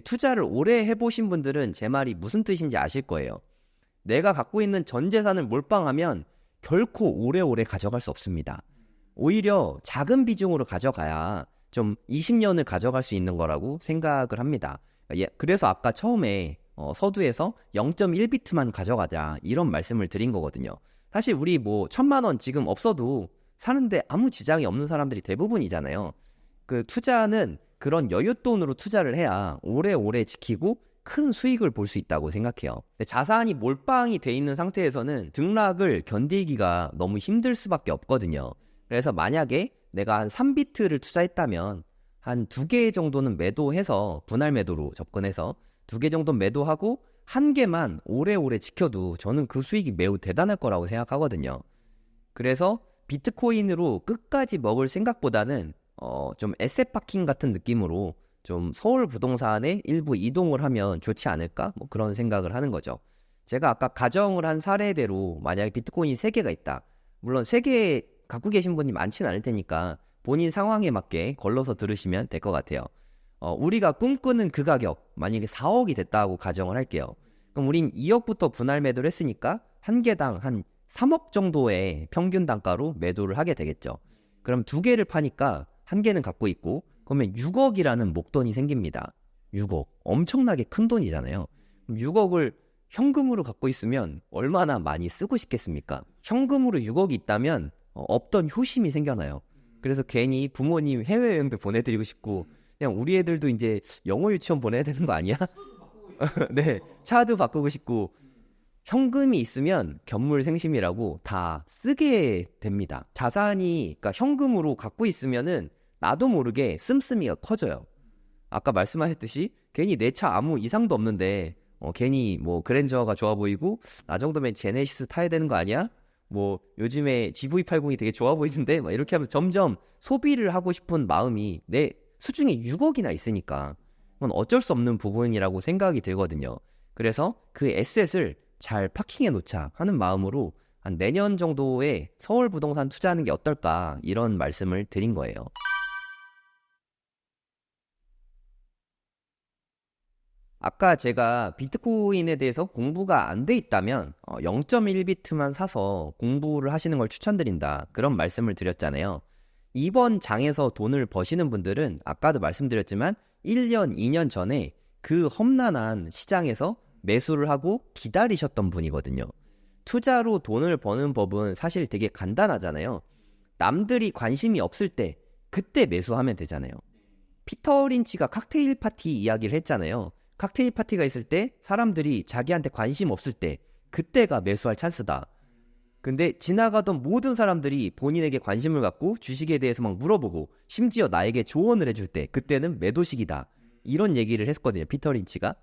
투자를 오래 해보신 분들은 제 말이 무슨 뜻인지 아실 거예요. 내가 갖고 있는 전 재산을 몰빵하면 결코 오래오래 가져갈 수 없습니다. 오히려 작은 비중으로 가져가야 좀 20년을 가져갈 수 있는 거라고 생각을 합니다. 그래서 아까 처음에 서두에서 0.1비트만 가져가자 이런 말씀을 드린 거거든요. 사실 우리 뭐 1000만 원 지금 없어도 사는데 아무 지장이 없는 사람들이 대부분이잖아요. 그 투자는 그런 여윳돈으로 투자를 해야 오래오래 지키고 큰 수익을 볼 수 있다고 생각해요. 근데 자산이 몰빵이 돼 있는 상태에서는 등락을 견디기가 너무 힘들 수밖에 없거든요. 그래서 만약에 내가 한 3비트를 투자했다면 한 2개 정도는 매도해서 분할 매도로 접근해서 2개 정도 매도하고 1개만 오래오래 지켜도 저는 그 수익이 매우 대단할 거라고 생각하거든요. 그래서 비트코인으로 끝까지 먹을 생각보다는 좀 에셋 파킹 같은 느낌으로 좀 서울 부동산에 일부 이동을 하면 좋지 않을까? 뭐 그런 생각을 하는 거죠. 제가 아까 가정을 한 사례대로 만약에 비트코인 3개가 있다. 물론 3개 갖고 계신 분이 많지는 않을 테니까 본인 상황에 맞게 걸러서 들으시면 될 것 같아요. 우리가 꿈꾸는 그 가격, 만약에 4억이 됐다고 가정을 할게요. 그럼 우린 2억부터 분할 매도를 했으니까 한 개당 한 3억 정도의 평균 단가로 매도를 하게 되겠죠. 그럼 2개를 파니까 한 개는 갖고 있고, 그러면 6억이라는 목돈이 생깁니다. 6억. 엄청나게 큰 돈이잖아요. 6억을 현금으로 갖고 있으면 얼마나 많이 쓰고 싶겠습니까? 현금으로 6억이 있다면 없던 효심이 생겨나요. 그래서 괜히 부모님 해외여행도 보내드리고 싶고, 그냥 우리 애들도 이제 영어 유치원 보내야 되는 거 아니야? 네, 차도 바꾸고 싶고, 현금이 있으면 견물생심이라고 다 쓰게 됩니다. 자산이, 그러니까 현금으로 갖고 있으면은 나도 모르게 씀씀이가 커져요. 아까 말씀하셨듯이 괜히 내 차 아무 이상도 없는데 괜히 뭐 그랜저가 좋아 보이고 나 정도면 제네시스 타야 되는 거 아니야? 뭐 요즘에 GV80이 되게 좋아 보이던데 막 이렇게 하면 점점 소비를 하고 싶은 마음이 내 수중에 6억이나 있으니까 그건 어쩔 수 없는 부분이라고 생각이 들거든요. 그래서 그 에셋을 잘 파킹해 놓자 하는 마음으로 한 내년 정도에 서울 부동산 투자하는 게 어떨까 이런 말씀을 드린 거예요. 아까 제가 비트코인에 대해서 공부가 안 돼 있다면 0.1비트만 사서 공부를 하시는 걸 추천드린다. 그런 말씀을 드렸잖아요. 이번 장에서 돈을 버시는 분들은 아까도 말씀드렸지만 1년, 2년 전에 그 험난한 시장에서 매수를 하고 기다리셨던 분이거든요. 투자로 돈을 버는 법은 사실 되게 간단하잖아요. 남들이 관심이 없을 때 그때 매수하면 되잖아요. 피터 린치가 칵테일 파티 이야기를 했잖아요. 칵테일 파티가 있을 때 사람들이 자기한테 관심 없을 때 그때가 매수할 찬스다. 근데 지나가던 모든 사람들이 본인에게 관심을 갖고 주식에 대해서 막 물어보고 심지어 나에게 조언을 해줄 때 그때는 매도식이다. 이런 얘기를 했거든요. 피터 린치가.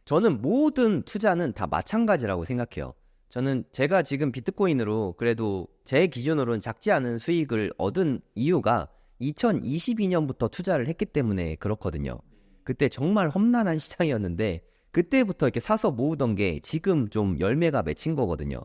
저는 모든 투자는 다 마찬가지라고 생각해요. 저는 제가 지금 비트코인으로 그래도 제 기준으로는 작지 않은 수익을 얻은 이유가 2022년부터 투자를 했기 때문에 그렇거든요. 그때 정말 험난한 시장이었는데 그때부터 이렇게 사서 모으던 게 지금 좀 열매가 맺힌 거거든요.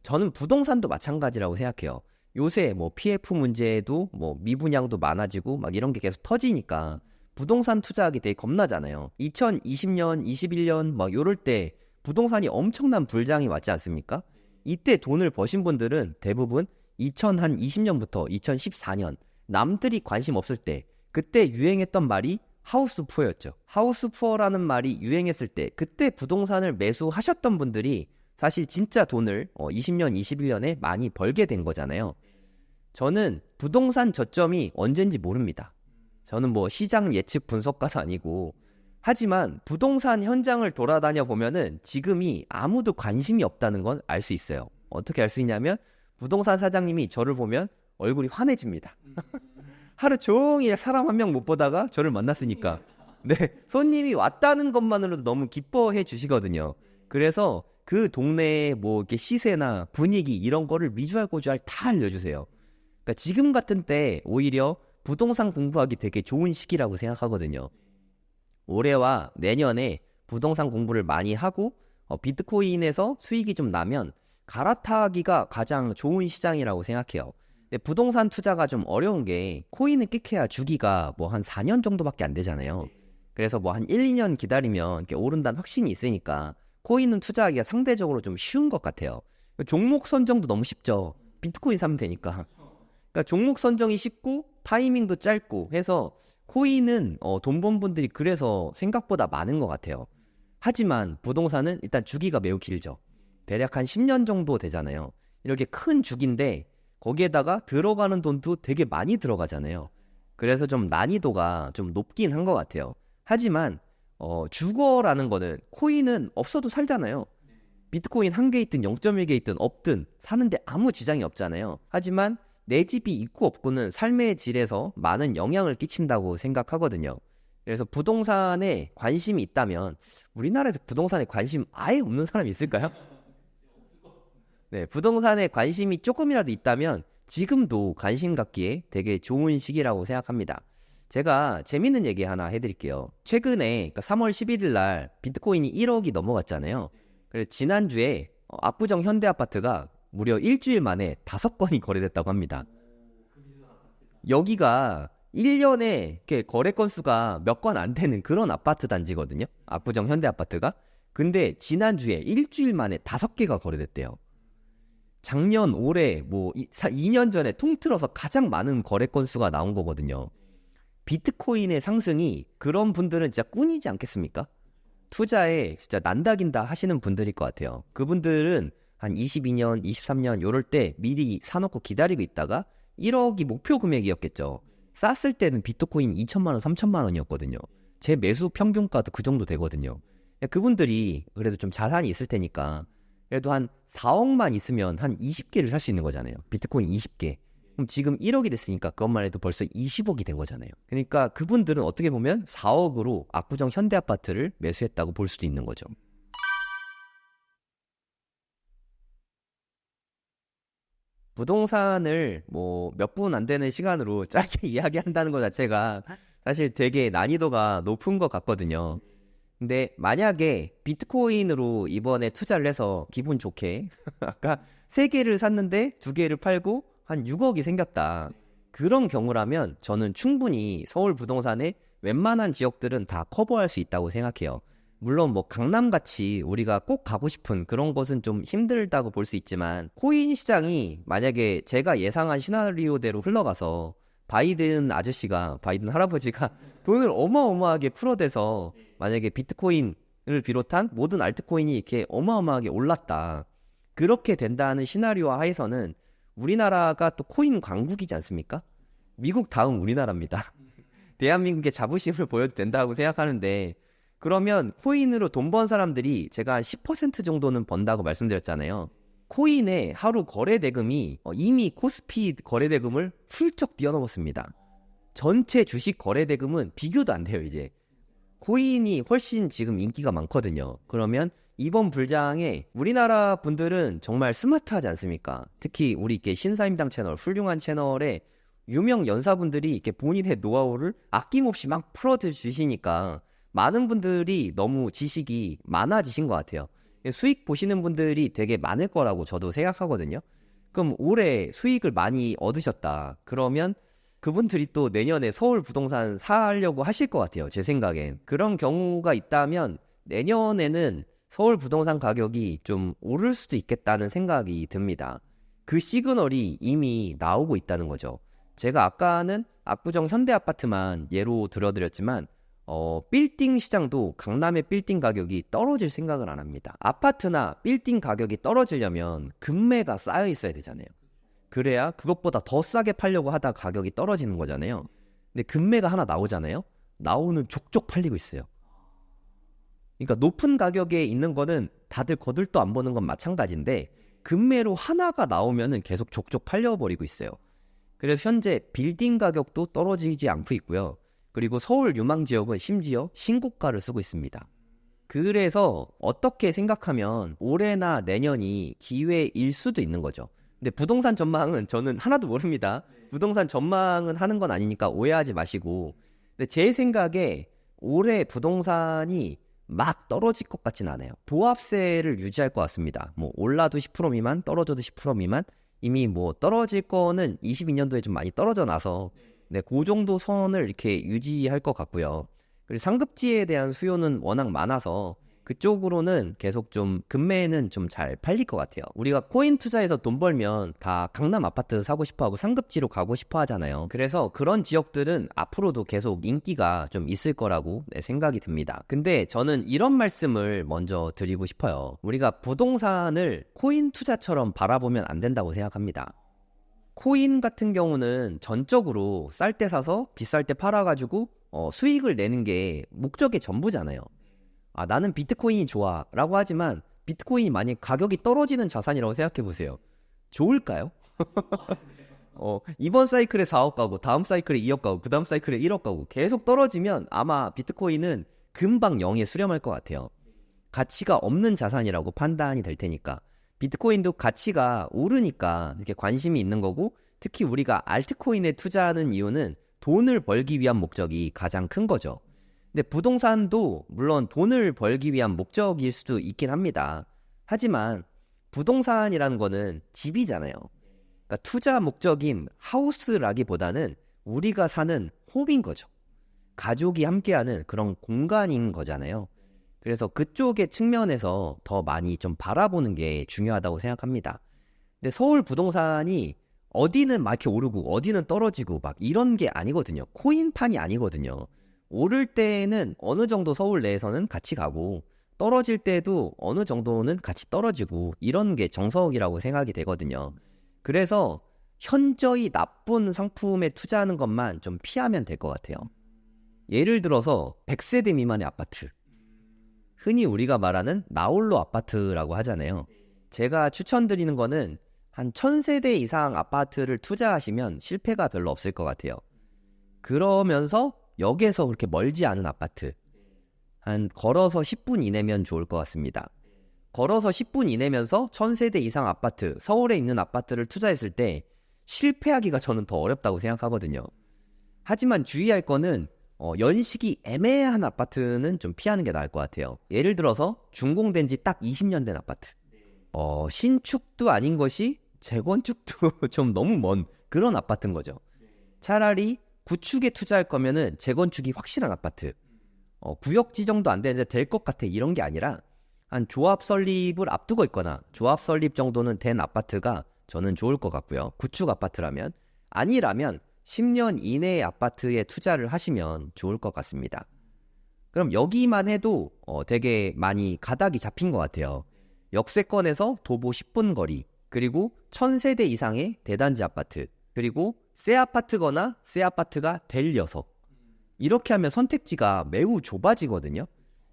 저는 부동산도 마찬가지라고 생각해요. 요새 뭐 PF 문제도 뭐 미분양도 많아지고 막 이런 게 계속 터지니까 부동산 투자하기 되게 겁나잖아요. 2020년, 21년 막 요럴 때 부동산이 엄청난 불장이 왔지 않습니까? 이때 돈을 버신 분들은 대부분 2020년부터 2014년 남들이 관심 없을 때 그때 유행했던 말이 하우스푸어였죠. 하우스푸어라는 말이 유행했을 때 그때 부동산을 매수하셨던 분들이 사실 진짜 돈을 20년, 21년에 많이 벌게 된 거잖아요. 저는 부동산 저점이 언젠지 모릅니다. 저는 뭐 시장 예측 분석가도 아니고 하지만 부동산 현장을 돌아다녀 보면은 지금이 아무도 관심이 없다는 건 알 수 있어요. 어떻게 알 수 있냐면 부동산 사장님이 저를 보면 얼굴이 환해집니다. 하루 종일 사람 한 명 못 보다가 저를 만났으니까 네, 손님이 왔다는 것만으로도 너무 기뻐해 주시거든요. 그래서 그 동네의 뭐 이렇게 시세나 분위기 이런 거를 위주알 고주알 다 알려주세요. 그러니까 지금 같은 때 오히려 부동산 공부하기 되게 좋은 시기라고 생각하거든요. 올해와 내년에 부동산 공부를 많이 하고 비트코인에서 수익이 좀 나면 갈아타기가 가장 좋은 시장이라고 생각해요. 근데 부동산 투자가 좀 어려운 게 코인은 끽해야 주기가 뭐 한 4년 정도밖에 안 되잖아요. 그래서 뭐 한 1, 2년 기다리면 이렇게 오른다는 확신이 있으니까 코인은 투자하기가 상대적으로 좀 쉬운 것 같아요. 종목 선정도 너무 쉽죠. 비트코인 사면 되니까. 그러니까 종목 선정이 쉽고 타이밍도 짧고 해서 코인은 돈 번 분들이 그래서 생각보다 많은 것 같아요. 하지만 부동산은 일단 주기가 매우 길죠. 대략 한 10년 정도 되잖아요. 이렇게 큰 주기인데 거기에다가 들어가는 돈도 되게 많이 들어가잖아요. 그래서 좀 난이도가 좀 높긴 한 것 같아요. 하지만 주거라는 거는 코인은 없어도 살잖아요. 비트코인 1개 있든 0.1개 있든 없든 사는데 아무 지장이 없잖아요. 하지만 내 집이 있고 없고는 삶의 질에서 많은 영향을 끼친다고 생각하거든요. 그래서 부동산에 관심이 있다면 우리나라에서 부동산에 관심 아예 없는 사람이 있을까요? 네, 부동산에 관심이 조금이라도 있다면 지금도 관심 갖기에 되게 좋은 시기라고 생각합니다. 제가 재밌는 얘기 하나 해드릴게요. 최근에 그러니까 3월 11일 날 비트코인이 1억이 넘어갔잖아요. 그래서 지난주에 압구정 현대아파트가 무려 일주일 만에 5건이 거래됐다고 합니다. 여기가 1년에 이렇게 거래 건수가 몇 건 안 되는 그런 아파트 단지거든요. 압구정 현대아파트가. 근데 지난주에 일주일 만에 5개가 거래됐대요. 작년, 올해, 뭐 2년 전에 통틀어서 가장 많은 거래 건수가 나온 거거든요. 비트코인의 상승이 그런 분들은 진짜 꾼이지 않겠습니까? 투자에 진짜 난다긴다 하시는 분들일 것 같아요. 그분들은 한 22년, 23년 요럴 때 미리 사놓고 기다리고 있다가 1억이 목표 금액이었겠죠. 쌌을 때는 비트코인 2천만 원, 3천만 원이었거든요. 제 매수 평균가도 그 정도 되거든요. 그분들이 그래도 좀 자산이 있을 테니까 그래도 한 4억만 있으면 한 20개를 살 수 있는 거잖아요. 비트코인 20개. 그럼 지금 1억이 됐으니까 그것만 해도 벌써 20억이 된 거잖아요. 그러니까 그분들은 어떻게 보면 4억으로 압구정 현대아파트를 매수했다고 볼 수도 있는 거죠. 부동산을 뭐 몇 분 안 되는 시간으로 짧게 이야기한다는 것 자체가 사실 되게 난이도가 높은 것 같거든요. 근데 만약에 비트코인으로 이번에 투자를 해서 기분 좋게 아까 3개를 샀는데 2개를 팔고 한 6억이 생겼다. 그런 경우라면 저는 충분히 서울 부동산의 웬만한 지역들은 다 커버할 수 있다고 생각해요. 물론 뭐 강남같이 우리가 꼭 가고 싶은 그런 곳은 좀 힘들다고 볼 수 있지만 코인 시장이 만약에 제가 예상한 시나리오대로 흘러가서 바이든 할아버지가 돈을 어마어마하게 풀어대서 만약에 비트코인을 비롯한 모든 알트코인이 이렇게 어마어마하게 올랐다. 그렇게 된다는 시나리오 하에서는 우리나라가 또 코인 강국이지 않습니까? 미국 다음 우리나라입니다. 대한민국의 자부심을 보여도 된다고 생각하는데 그러면 코인으로 돈 번 사람들이 제가 한 10% 정도는 번다고 말씀드렸잖아요. 코인의 하루 거래 대금이 이미 코스피 거래 대금을 훌쩍 뛰어넘었습니다. 전체 주식 거래 대금은 비교도 안 돼요, 이제. 코인이 훨씬 지금 인기가 많거든요. 그러면 이번 불장에 우리나라 분들은 정말 스마트하지 않습니까? 특히 우리 이렇게 신사임당 채널, 훌륭한 채널에 유명 연사분들이 이렇게 본인의 노하우를 아낌없이 막 풀어주시니까 많은 분들이 너무 지식이 많아지신 것 같아요. 수익 보시는 분들이 되게 많을 거라고 저도 생각하거든요. 그럼 올해 수익을 많이 얻으셨다. 그러면 그분들이 또 내년에 서울 부동산 사려고 하실 것 같아요. 제 생각엔. 그런 경우가 있다면 내년에는 서울 부동산 가격이 좀 오를 수도 있겠다는 생각이 듭니다. 그 시그널이 이미 나오고 있다는 거죠. 제가 아까는 압구정 현대아파트만 예로 들어드렸지만 빌딩 시장도 강남의 빌딩 가격이 떨어질 생각을 안 합니다. 아파트나 빌딩 가격이 떨어지려면 금매가 쌓여 있어야 되잖아요. 그래야 그것보다 더 싸게 팔려고 하다 가격이 떨어지는 거잖아요. 근데 금매가 하나 나오잖아요. 나오는 족족 팔리고 있어요. 그러니까 높은 가격에 있는 거는 다들 거들떠 안 보는 건 마찬가지인데 금매로 하나가 나오면은 계속 족족 팔려버리고 있어요. 그래서 현재 빌딩 가격도 떨어지지 않고 있고요. 그리고 서울 유망 지역은 심지어 신고가를 쓰고 있습니다. 그래서 어떻게 생각하면 올해나 내년이 기회일 수도 있는 거죠. 근데 부동산 전망은 저는 하나도 모릅니다. 부동산 전망은 하는 건 아니니까 오해하지 마시고. 근데 제 생각에 올해 부동산이 막 떨어질 것 같진 않아요. 보합세를 유지할 것 같습니다. 뭐 올라도 10% 미만, 떨어져도 10% 미만. 이미 뭐 떨어질 거는 22년도에 좀 많이 떨어져 나서 네, 그 정도 선을 이렇게 유지할 것 같고요. 그리고 상급지에 대한 수요는 워낙 많아서 그쪽으로는 계속 좀 금매는 좀 잘 팔릴 것 같아요. 우리가 코인 투자해서 돈 벌면 다 강남 아파트 사고 싶어 하고 상급지로 가고 싶어 하잖아요. 그래서 그런 지역들은 앞으로도 계속 인기가 좀 있을 거라고 생각이 듭니다. 근데 저는 이런 말씀을 먼저 드리고 싶어요. 우리가 부동산을 코인 투자처럼 바라보면 안 된다고 생각합니다. 코인 같은 경우는 전적으로 쌀 때 사서 비쌀 때 팔아가지고 수익을 내는 게 목적의 전부잖아요. 아, 나는 비트코인이 좋아 라고 하지만 비트코인이 만약 가격이 떨어지는 자산이라고 생각해 보세요. 좋을까요? 이번 사이클에 4억 가고 다음 사이클에 2억 가고 그 다음 사이클에 1억 가고 계속 떨어지면 아마 비트코인은 금방 0에 수렴할 것 같아요. 가치가 없는 자산이라고 판단이 될 테니까. 비트코인도 가치가 오르니까 이렇게 관심이 있는 거고, 특히 우리가 알트코인에 투자하는 이유는 돈을 벌기 위한 목적이 가장 큰 거죠. 근데 부동산도 물론 돈을 벌기 위한 목적일 수도 있긴 합니다. 하지만 부동산이라는 거는 집이잖아요. 그러니까 투자 목적인 하우스라기보다는 우리가 사는 홈인 거죠. 가족이 함께하는 그런 공간인 거잖아요. 그래서 그쪽의 측면에서 더 많이 좀 바라보는 게 중요하다고 생각합니다. 근데 서울 부동산이 어디는 막 이렇게 오르고 어디는 떨어지고 막 이런 게 아니거든요. 코인판이 아니거든요. 오를 때는 어느 정도 서울 내에서는 같이 가고 떨어질 때도 어느 정도는 같이 떨어지고 이런 게 정석이라고 생각이 되거든요. 그래서 현저히 나쁜 상품에 투자하는 것만 좀 피하면 될 것 같아요. 예를 들어서 100세대 미만의 아파트. 흔히 우리가 말하는 나홀로 아파트라고 하잖아요. 제가 추천드리는 거는 한 1000세대 이상 아파트를 투자하시면 실패가 별로 없을 것 같아요. 그러면서 역에서 그렇게 멀지 않은 아파트, 한 걸어서 10분 이내면 좋을 것 같습니다. 걸어서 10분 이내면서 1000세대 이상 아파트, 서울에 있는 아파트를 투자했을 때 실패하기가 저는 더 어렵다고 생각하거든요. 하지만 주의할 거는 연식이 애매한 아파트는 좀 피하는 게 나을 것 같아요. 예를 들어서 준공된 지 딱 20년 된 아파트. 신축도 아닌 것이 재건축도 좀 너무 먼 그런 아파트인 거죠. 차라리 구축에 투자할 거면은 재건축이 확실한 아파트. 구역 지정도 안 되는데 될 것 같아 이런 게 아니라 한 조합 설립을 앞두고 있거나 조합 설립 정도는 된 아파트가 저는 좋을 것 같고요. 구축 아파트라면. 아니라면 10년 이내의 아파트에 투자를 하시면 좋을 것 같습니다. 그럼 여기만 해도 되게 많이 가닥이 잡힌 것 같아요. 역세권에서 도보 10분 거리, 그리고 1000세대 이상의 대단지 아파트, 그리고 새 아파트거나 새 아파트가 될 녀석. 이렇게 하면 선택지가 매우 좁아지거든요.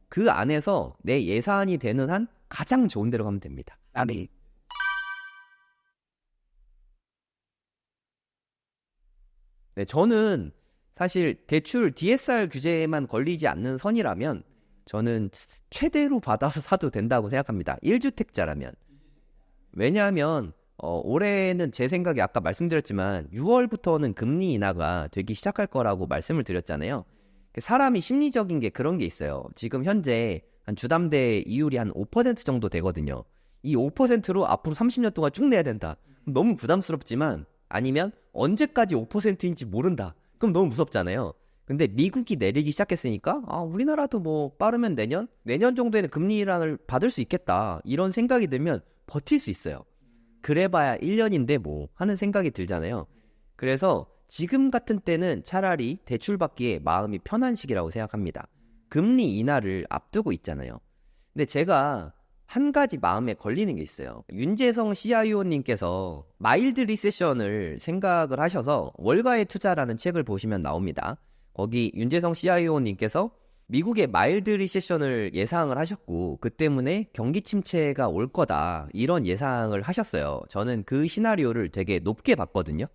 그 안에서 내 예산이 되는 한 가장 좋은 데로 가면 됩니다. 아니. 네, 저는 사실 대출 DSR 규제에만 걸리지 않는 선이라면 저는 최대로 받아서 사도 된다고 생각합니다. 1주택자라면. 왜냐하면 올해는 제 생각에 아까 말씀드렸지만 6월부터는 금리 인하가 되기 시작할 거라고 말씀을 드렸잖아요. 사람이 심리적인 게 그런 게 있어요. 지금 현재 한 주담대 이율이 한 5% 정도 되거든요. 이 5%로 앞으로 30년 동안 쭉 내야 된다. 너무 부담스럽지만 아니면 언제까지 5%인지 모른다. 그럼 너무 무섭잖아요. 근데 미국이 내리기 시작했으니까 우리나라도 뭐 빠르면 내년 정도에는 금리 인하를 받을 수 있겠다. 이런 생각이 들면 버틸 수 있어요. 그래봐야 1년인데 뭐 하는 생각이 들잖아요. 그래서 지금 같은 때는 차라리 대출받기에 마음이 편한 시기라고 생각합니다. 금리 인하를 앞두고 있잖아요. 근데 제가 한 가지 마음에 걸리는 게 있어요. 윤재성 CIO님께서 마일드 리세션을 생각을 하셔서 월가의 투자라는 책을 보시면 나옵니다. 거기 윤재성 CIO님께서 미국의 마일드 리세션을 예상을 하셨고 그 때문에 경기 침체가 올 거다 이런 예상을 하셨어요. 저는 그 시나리오를 되게 높게 봤거든요.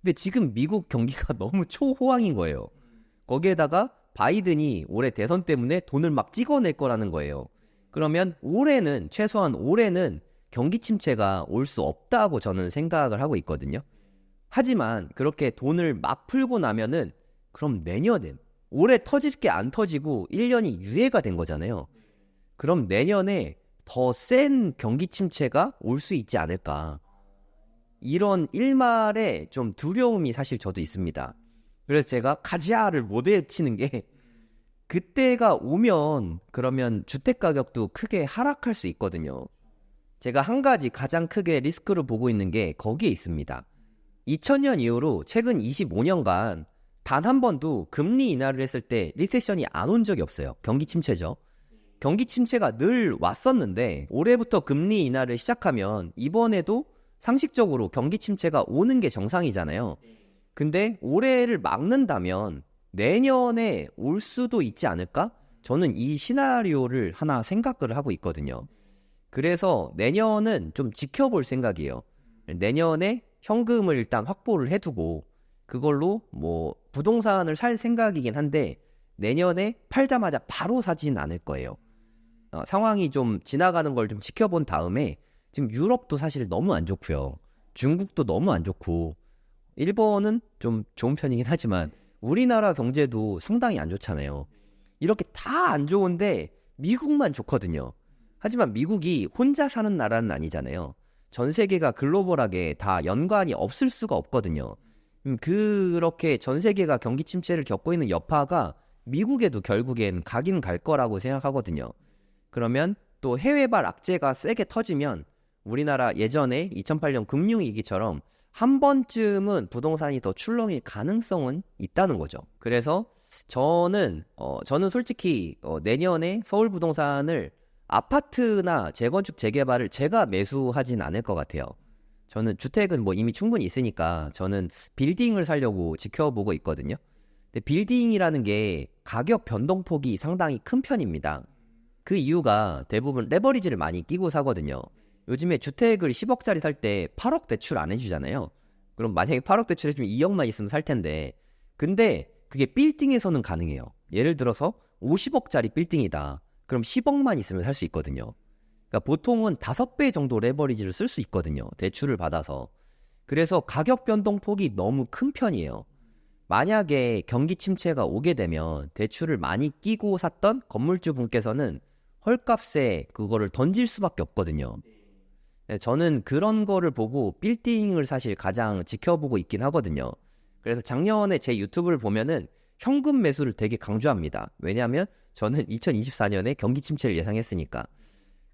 근데 지금 미국 경기가 너무 초호황인 거예요. 거기에다가 바이든이 올해 대선 때문에 돈을 막 찍어낼 거라는 거예요. 그러면 최소한 올해는 경기 침체가 올 수 없다고 저는 생각을 하고 있거든요. 하지만 그렇게 돈을 막 풀고 나면은 그럼 내년엔 올해 터질 게 안 터지고 1년이 유예가 된 거잖아요. 그럼 내년에 더 센 경기 침체가 올 수 있지 않을까. 이런 일말의 좀 두려움이 사실 저도 있습니다. 그래서 제가 가지야를 못 외치는 게 그때가 오면 그러면 주택가격도 크게 하락할 수 있거든요. 제가 한 가지 가장 크게 리스크를 보고 있는 게 거기에 있습니다. 2000년 이후로 최근 25년간 단 한 번도 금리 인하를 했을 때 리세션이 안 온 적이 없어요. 경기 침체죠. 경기 침체가 늘 왔었는데 올해부터 금리 인하를 시작하면 이번에도 상식적으로 경기 침체가 오는 게 정상이잖아요. 근데 올해를 막는다면 내년에 올 수도 있지 않을까? 저는 이 시나리오를 하나 생각을 하고 있거든요. 그래서 내년은 좀 지켜볼 생각이에요. 내년에 현금을 일단 확보를 해두고 그걸로 뭐 부동산을 살 생각이긴 한데 내년에 팔자마자 바로 사진 않을 거예요. 상황이 좀 지나가는 걸 좀 지켜본 다음에 지금 유럽도 사실 너무 안 좋고요. 중국도 너무 안 좋고 일본은 좀 좋은 편이긴 하지만 우리나라 경제도 상당히 안 좋잖아요. 이렇게 다 안 좋은데 미국만 좋거든요. 하지만 미국이 혼자 사는 나라는 아니잖아요. 전 세계가 글로벌하게 다 연관이 없을 수가 없거든요. 그렇게 전 세계가 경기 침체를 겪고 있는 여파가 미국에도 결국엔 가긴 갈 거라고 생각하거든요. 그러면 또 해외발 악재가 세게 터지면 우리나라 예전에 2008년 금융위기처럼 한 번쯤은 부동산이 더 출렁일 가능성은 있다는 거죠. 그래서 저는 솔직히 내년에 서울 부동산을 아파트나 재건축 재개발을 제가 매수하진 않을 것 같아요. 저는 주택은 뭐 이미 충분히 있으니까 저는 빌딩을 사려고 지켜보고 있거든요. 근데 빌딩이라는 게 가격 변동폭이 상당히 큰 편입니다. 그 이유가 대부분 레버리지를 많이 끼고 사거든요. 요즘에 주택을 10억짜리 살 때 8억 대출 안 해주잖아요. 그럼 만약에 8억 대출 해주면 2억만 있으면 살 텐데 근데 그게 빌딩에서는 가능해요. 예를 들어서 50억짜리 빌딩이다. 그럼 10억만 있으면 살 수 있거든요. 그러니까 보통은 5배 정도 레버리지를 쓸 수 있거든요. 대출을 받아서. 그래서 가격 변동폭이 너무 큰 편이에요. 만약에 경기 침체가 오게 되면 대출을 많이 끼고 샀던 건물주 분께서는 헐값에 그거를 던질 수밖에 없거든요. 저는 그런 거를 보고 빌딩을 사실 가장 지켜보고 있긴 하거든요. 그래서 작년에 제 유튜브를 보면은 현금 매수를 되게 강조합니다. 왜냐하면 저는 2024년에 경기 침체를 예상했으니까.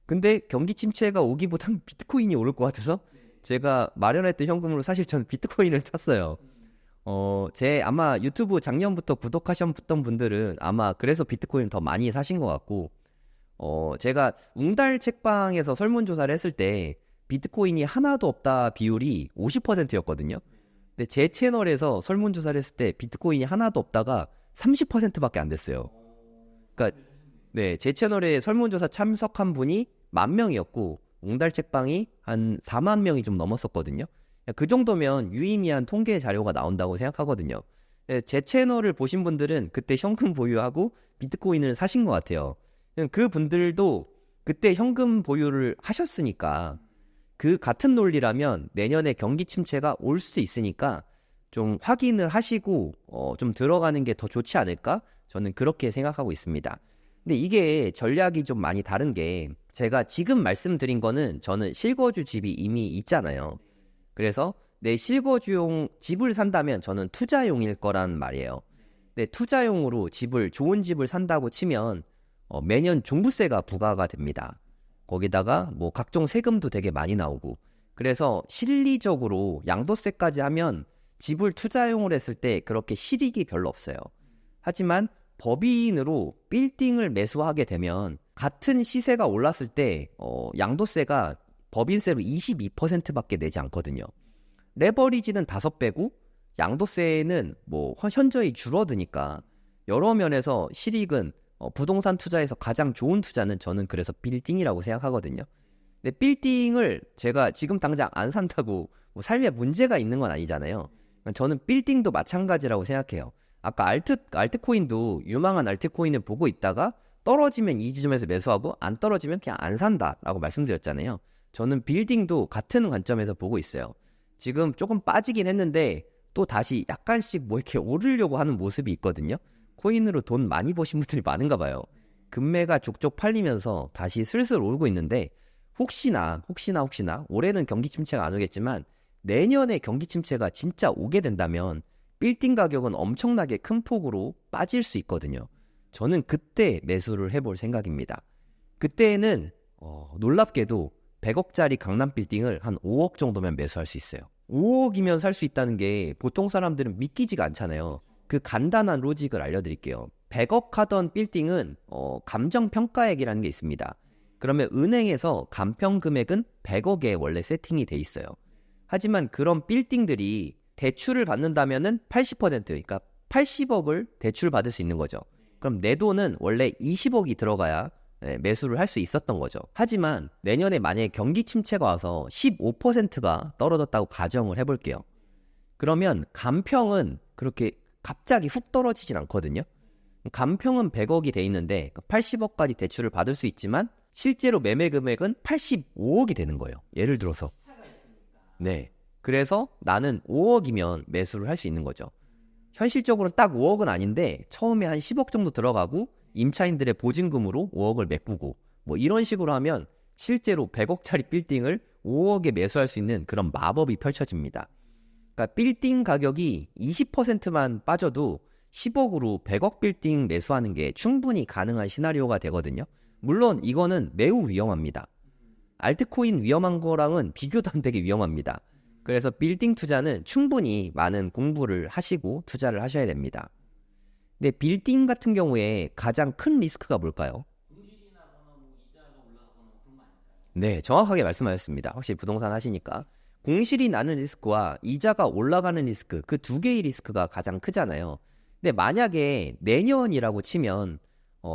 근데 경기 침체가 오기보단 비트코인이 오를 것 같아서 제가 마련했던 현금으로 사실 저는 비트코인을 샀어요. 제 아마 유튜브 작년부터 구독하셨던 분들은 아마 그래서 비트코인을 더 많이 사신 것 같고, 제가 웅달 책방에서 설문조사를 했을 때 비트코인이 하나도 없다 비율이 50%였거든요. 근데 제 채널에서 설문조사를 했을 때 비트코인이 하나도 없다가 30%밖에 안 됐어요. 그러니까 네, 제 채널에 설문조사 참석한 분이 10,000명이었고 웅달 책방이 한 40,000명이 좀 넘었었거든요. 그 정도면 유의미한 통계 자료가 나온다고 생각하거든요. 제 채널을 보신 분들은 그때 현금 보유하고 비트코인을 사신 것 같아요. 그 분들도 그때 현금 보유를 하셨으니까 그 같은 논리라면 내년에 경기 침체가 올 수도 있으니까 좀 확인을 하시고 좀 들어가는 게 더 좋지 않을까? 저는 그렇게 생각하고 있습니다. 근데 이게 전략이 좀 많이 다른 게 제가 지금 말씀드린 거는 저는 실거주 집이 이미 있잖아요. 그래서 내 실거주용 집을 산다면 저는 투자용일 거란 말이에요. 근데 투자용으로 좋은 집을 산다고 치면 매년 종부세가 부과가 됩니다. 거기다가 뭐 각종 세금도 되게 많이 나오고, 그래서 실리적으로 양도세까지 하면 집을 투자용으로 했을 때 그렇게 실익이 별로 없어요. 하지만 법인으로 빌딩을 매수하게 되면 같은 시세가 올랐을 때 양도세가 법인세로 22%밖에 내지 않거든요. 레버리지는 5배고 양도세는 뭐 현저히 줄어드니까 여러 면에서 실익은 부동산 투자에서 가장 좋은 투자는 저는 그래서 빌딩이라고 생각하거든요. 근데 빌딩을 제가 지금 당장 안 산다고 뭐 삶에 문제가 있는 건 아니잖아요. 저는 빌딩도 마찬가지라고 생각해요. 아까 알트코인도 유망한 알트코인을 보고 있다가 떨어지면 이 지점에서 매수하고 안 떨어지면 그냥 안 산다라고 말씀드렸잖아요. 저는 빌딩도 같은 관점에서 보고 있어요. 지금 조금 빠지긴 했는데 또 다시 약간씩 뭐 이렇게 오르려고 하는 모습이 있거든요. 코인으로 돈 많이 버신 분들이 많은가 봐요. 금매가 족족 팔리면서 다시 슬슬 오르고 있는데 혹시나 올해는 경기 침체가 안 오겠지만 내년에 경기 침체가 진짜 오게 된다면 빌딩 가격은 엄청나게 큰 폭으로 빠질 수 있거든요. 저는 그때 매수를 해볼 생각입니다. 그때는 놀랍게도 100억짜리 강남 빌딩을 한 5억 정도면 매수할 수 있어요. 5억이면 살 수 있다는 게 보통 사람들은 믿기지가 않잖아요. 그 간단한 로직을 알려드릴게요. 100억 하던 빌딩은 감정평가액이라는 게 있습니다. 그러면 은행에서 감평 금액은 100억에 원래 세팅이 돼 있어요. 하지만 그런 빌딩들이 대출을 받는다면은 80%, 그러니까 80억을 대출 받을 수 있는 거죠. 그럼 내 돈은 원래 20억이 들어가야 매수를 할 수 있었던 거죠. 하지만 내년에 만약에 경기 침체가 와서 15%가 떨어졌다고 가정을 해볼게요. 그러면 감평은 그렇게 갑자기 훅 떨어지진 않거든요. 감평은 100억이 돼 있는데 80억까지 대출을 받을 수 있지만 실제로 매매 금액은 85억이 되는 거예요. 예를 들어서. 네. 그래서 나는 5억이면 매수를 할 수 있는 거죠. 현실적으로는 딱 5억은 아닌데 처음에 한 10억 정도 들어가고 임차인들의 보증금으로 5억을 메꾸고 뭐 이런 식으로 하면 실제로 100억짜리 빌딩을 5억에 매수할 수 있는 그런 마법이 펼쳐집니다. 그러니까 빌딩 가격이 20%만 빠져도 10억으로 100억 빌딩 매수하는 게 충분히 가능한 시나리오가 되거든요. 물론 이거는 매우 위험합니다. 알트코인 위험한 거랑은 비교도 안 되게 위험합니다. 그래서 빌딩 투자는 충분히 많은 공부를 하시고 투자를 하셔야 됩니다. 근데 빌딩 같은 경우에 가장 큰 리스크가 뭘까요? 공실이 나거나 뭐 이자가 올라가거나 그런 거 아닐까요? 네, 정확하게 말씀하셨습니다. 확실히 부동산 하시니까. 공실이 나는 리스크와 이자가 올라가는 리스크, 그 두 개의 리스크가 가장 크잖아요. 근데 만약에 내년이라고 치면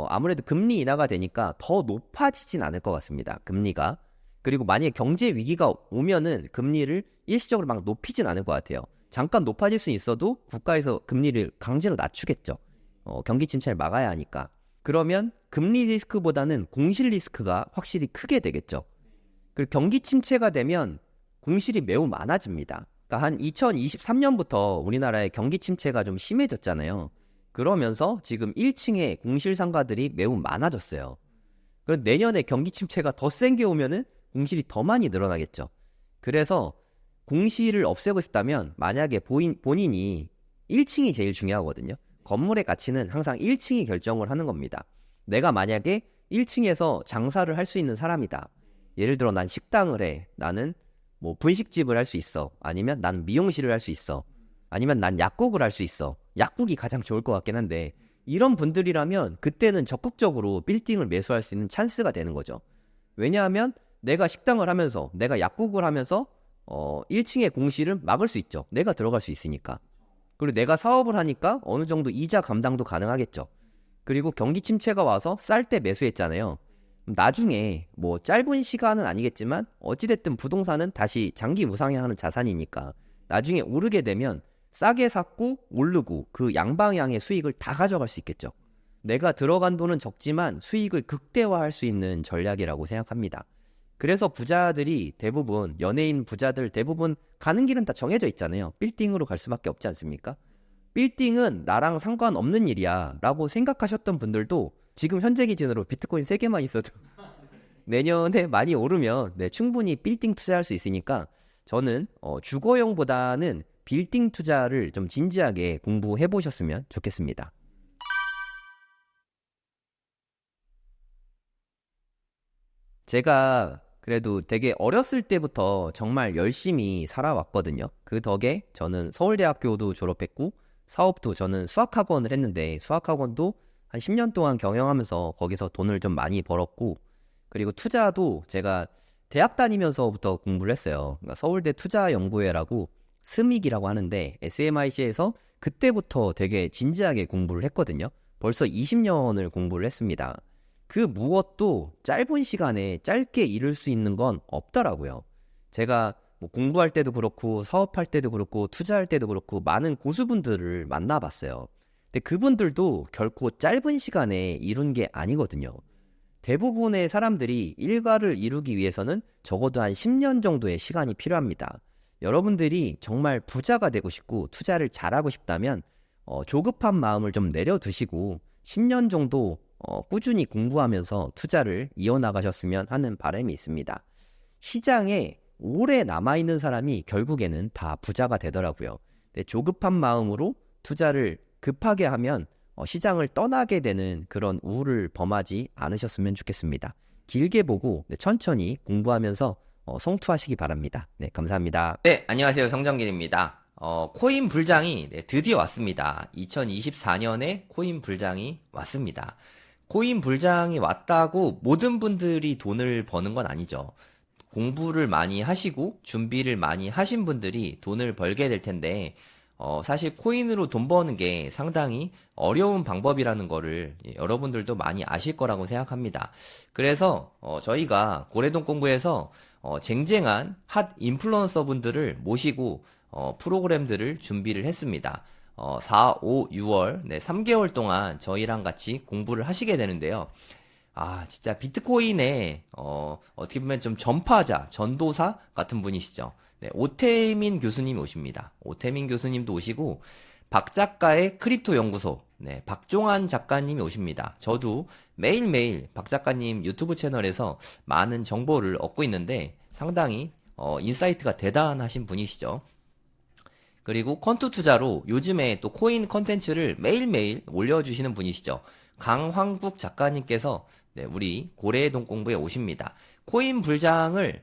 아무래도 금리 인하가 되니까 더 높아지진 않을 것 같습니다. 금리가. 그리고 만약에 경제 위기가 오면은 금리를 일시적으로 막 높이진 않을 것 같아요. 잠깐 높아질 수 있어도 국가에서 금리를 강제로 낮추겠죠. 경기 침체를 막아야 하니까. 그러면 금리 리스크보다는 공실 리스크가 확실히 크게 되겠죠. 그리고 경기 침체가 되면 공실이 매우 많아집니다. 그러니까 한 2023년부터 우리나라의 경기 침체가 좀 심해졌잖아요. 그러면서 지금 1층에 공실 상가들이 매우 많아졌어요. 그럼 내년에 경기 침체가 더 센 게 오면은 공실이 더 많이 늘어나겠죠. 그래서 공실을 없애고 싶다면 만약에 본인이 1층이 제일 중요하거든요. 건물의 가치는 항상 1층이 결정을 하는 겁니다. 내가 만약에 1층에서 장사를 할 수 있는 사람이다. 예를 들어 난 식당을 해. 나는 뭐 분식집을 할 수 있어. 아니면 난 미용실을 할 수 있어. 아니면 난 약국을 할 수 있어. 약국이 가장 좋을 것 같긴 한데 이런 분들이라면 그때는 적극적으로 빌딩을 매수할 수 있는 찬스가 되는 거죠. 왜냐하면 내가 식당을 하면서 내가 약국을 하면서 1층의 공실을 막을 수 있죠. 내가 들어갈 수 있으니까. 그리고 내가 사업을 하니까 어느 정도 이자 감당도 가능하겠죠. 그리고 경기 침체가 와서 쌀 때 매수했잖아요. 나중에 뭐 짧은 시간은 아니겠지만 어찌됐든 부동산은 다시 장기 우상향하는 자산이니까 나중에 오르게 되면 싸게 샀고 오르고 그 양방향의 수익을 다 가져갈 수 있겠죠. 내가 들어간 돈은 적지만 수익을 극대화할 수 있는 전략이라고 생각합니다. 그래서 부자들이 대부분 연예인 부자들 대부분 가는 길은 다 정해져 있잖아요. 빌딩으로 갈 수밖에 없지 않습니까? 빌딩은 나랑 상관없는 일이야 라고 생각하셨던 분들도 지금 현재 기준으로 비트코인 3개만 있어도 내년에 많이 오르면 충분히 빌딩 투자할 수 있으니까 저는 주거용보다는 빌딩 투자를 좀 진지하게 공부해 보셨으면 좋겠습니다. 제가 그래도 되게 어렸을 때부터 정말 열심히 살아왔거든요. 그 덕에 저는 서울대학교도 졸업했고 사업도 저는 수학학원을 했는데 수학학원도 한 10년 동안 경영하면서 거기서 돈을 좀 많이 벌었고 그리고 투자도 제가 대학 다니면서부터 공부를 했어요. 그러니까 서울대 투자연구회라고 스믹이라고 하는데 SMIC에서 그때부터 되게 진지하게 공부를 했거든요. 벌써 20년을 공부를 했습니다. 그 무엇도 짧은 시간에 짧게 이룰 수 있는 건 없더라고요. 제가 뭐 공부할 때도 그렇고 사업할 때도 그렇고 투자할 때도 그렇고 많은 고수분들을 만나봤어요. 근데 그분들도 결코 짧은 시간에 이룬 게 아니거든요. 대부분의 사람들이 일과를 이루기 위해서는 적어도 한 10년 정도의 시간이 필요합니다. 여러분들이 정말 부자가 되고 싶고 투자를 잘하고 싶다면 조급한 마음을 좀 내려두시고 10년 정도 꾸준히 공부하면서 투자를 이어나가셨으면 하는 바람이 있습니다. 시장에 오래 남아있는 사람이 결국에는 다 부자가 되더라고요. 조급한 마음으로 투자를 급하게 하면 시장을 떠나게 되는 그런 우울을 범하지 않으셨으면 좋겠습니다. 길게 보고 천천히 공부하면서 성투하시기 바랍니다. 네, 감사합니다. 네, 안녕하세요. 성장길입니다. 코인 불장이 드디어 왔습니다. 2024년에 코인 불장이 왔습니다. 코인 불장이 왔다고 모든 분들이 돈을 버는 건 아니죠. 공부를 많이 하시고 준비를 많이 하신 분들이 돈을 벌게 될 텐데, 사실 코인으로 돈 버는 게 상당히 어려운 방법이라는 거를 여러분들도 많이 아실 거라고 생각합니다. 그래서 저희가 고래동 공부에서 쟁쟁한 핫 인플루언서 분들을 모시고 프로그램들을 준비를 했습니다. 4, 5, 6월 3개월 동안 저희랑 같이 공부를 하시게 되는데요. 진짜 비트코인의 어떻게 보면 좀 전파자, 전도사 같은 분이시죠. 네, 오태민 교수님이 오십니다. 오태민 교수님도 오시고 박 작가의 크립토 연구소, 박종환 작가님이 오십니다. 저도 매일매일 박 작가님 유튜브 채널에서 많은 정보를 얻고 있는데 상당히 인사이트가 대단하신 분이시죠. 그리고 컨투 투자로 요즘에 또 코인 컨텐츠를 매일매일 올려주시는 분이시죠. 강황국 작가님께서 우리 고래동 공부에 오십니다. 코인 불장을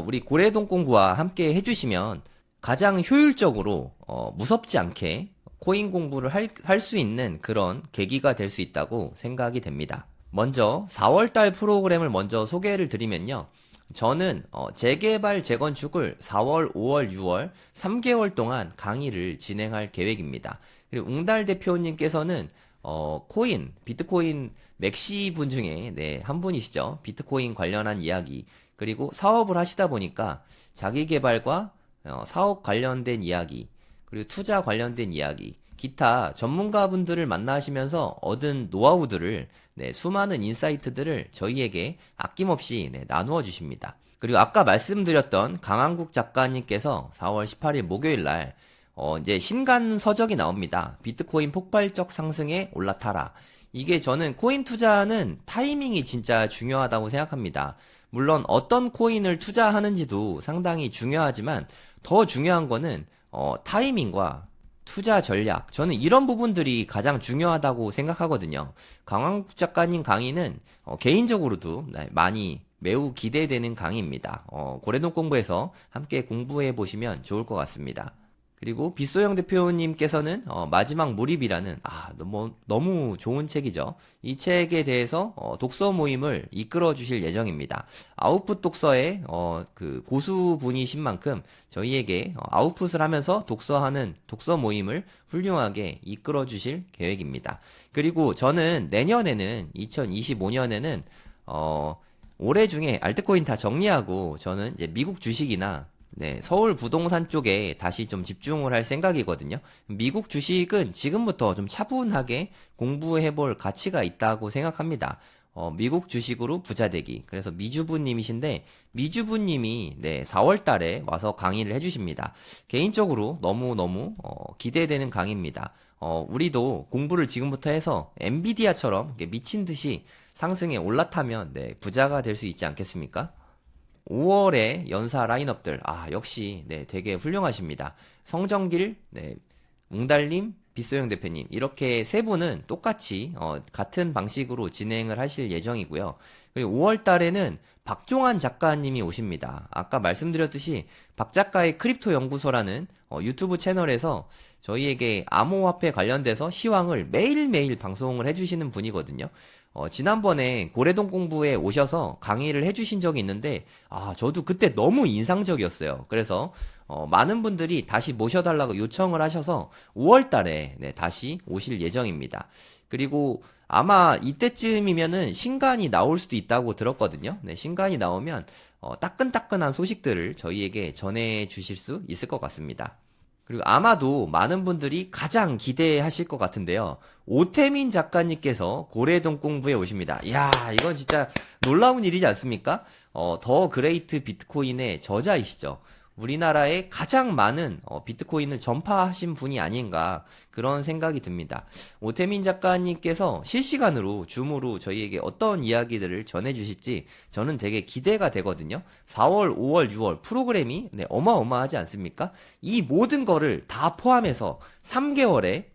우리 고래동 공부와 함께 해주시면 가장 효율적으로 무섭지 않게 코인 공부를 할 수 있는 그런 계기가 될 수 있다고 생각이 됩니다. 먼저 4월달 프로그램을 먼저 소개를 드리면요. 저는 재개발 재건축을 4월, 5월, 6월 3개월 동안 강의를 진행할 계획입니다. 그리고 웅달 대표님께서는 비트코인 맥시 분 중에 한 분이시죠. 비트코인 관련한 이야기 그리고 사업을 하시다 보니까 자기 개발과 사업 관련된 이야기 그리고 투자 관련된 이야기 기타 전문가분들을 만나시면서 얻은 노하우들을 수많은 인사이트들을 저희에게 아낌없이 나누어 주십니다. 그리고 아까 말씀드렸던 강한국 작가님께서 4월 18일 목요일 날 이제 신간 서적이 나옵니다. 비트코인 폭발적 상승에 올라타라. 이게 저는 코인 투자는 타이밍이 진짜 중요하다고 생각합니다. 물론 어떤 코인을 투자하는지도 상당히 중요하지만 더 중요한 거는 타이밍과 투자 전략. 저는 이런 부분들이 가장 중요하다고 생각하거든요. 강황국 작가님 강의는 개인적으로도 많이 매우 기대되는 강의입니다. 고래동 공부에서 함께 공부해 보시면 좋을 것 같습니다. 그리고 빗소영 대표님께서는 마지막 몰입이라는 너무 좋은 책이죠. 이 책에 대해서 독서 모임을 이끌어 주실 예정입니다. 아웃풋 독서의 그 고수분이신 만큼 저희에게 아웃풋을 하면서 독서하는 독서 모임을 훌륭하게 이끌어 주실 계획입니다. 그리고 저는 내년에는 2025년에는 올해 중에 알트코인 다 정리하고 저는 이제 미국 주식이나 서울 부동산 쪽에 다시 좀 집중을 할 생각이거든요. 미국 주식은 지금부터 좀 차분하게 공부해 볼 가치가 있다고 생각합니다. 미국 주식으로 부자 되기. 그래서 미주부님이신데, 미주부님이 4월 달에 와서 강의를 해주십니다. 개인적으로 너무너무 기대되는 강의입니다. 우리도 공부를 지금부터 해서 엔비디아처럼 미친 듯이 상승에 올라타면 부자가 될 수 있지 않겠습니까? 5월에 연사 라인업들, 역시, 되게 훌륭하십니다. 성정길, 웅달님, 빗소영 대표님, 이렇게 세 분은 똑같이, 같은 방식으로 진행을 하실 예정이고요. 그리고 5월 달에는 박종환 작가님이 오십니다. 아까 말씀드렸듯이, 박 작가의 크립토 연구소라는 유튜브 채널에서 저희에게 암호화폐 관련돼서 시황을 매일매일 방송을 해주시는 분이거든요. 지난번에 고래동 공부에 오셔서 강의를 해주신 적이 있는데, 저도 그때 너무 인상적이었어요. 그래서, 많은 분들이 다시 모셔달라고 요청을 하셔서 5월 달에, 다시 오실 예정입니다. 그리고 아마 이때쯤이면은 신간이 나올 수도 있다고 들었거든요. 신간이 나오면, 따끈따끈한 소식들을 저희에게 전해 주실 수 있을 것 같습니다. 그리고 아마도 많은 분들이 가장 기대하실 것 같은데요. 오태민 작가님께서 고래동 공부에 오십니다. 이야, 이건 진짜 놀라운 일이지 않습니까? 더 그레이트 비트코인의 저자이시죠. 우리나라에 가장 많은 비트코인을 전파하신 분이 아닌가 그런 생각이 듭니다. 오태민 작가님께서 실시간으로 줌으로 저희에게 어떤 이야기들을 전해주실지 저는 되게 기대가 되거든요. 4월, 5월, 6월 프로그램이 어마어마하지 않습니까? 이 모든 거를 다 포함해서 3개월에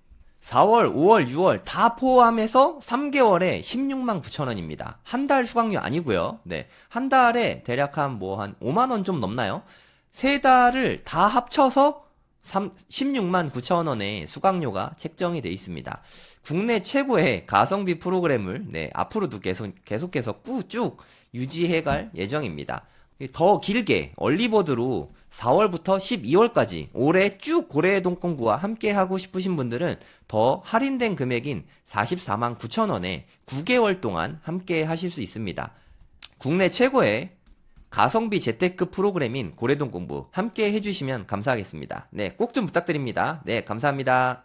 4월, 5월, 6월 다 포함해서 3개월에 16만 9천 원입니다. 한 달 수강료 아니고요. 한 달에 대략 한 5만 원 좀 넘나요? 세 달을 다 합쳐서 16만 9천 원의 수강료가 책정이 되어 있습니다. 국내 최고의 가성비 프로그램을 앞으로도 계속해서 쭉 유지해갈 예정입니다. 더 길게 얼리버드로 4월부터 12월까지 올해 쭉 고래동 공부와 함께 하고 싶으신 분들은 더 할인된 금액인 44만 9천 원에 9개월 동안 함께 하실 수 있습니다. 국내 최고의 가성비 재테크 프로그램인 고래동 공부 함께 해주시면 감사하겠습니다. 꼭 좀 부탁드립니다. 감사합니다.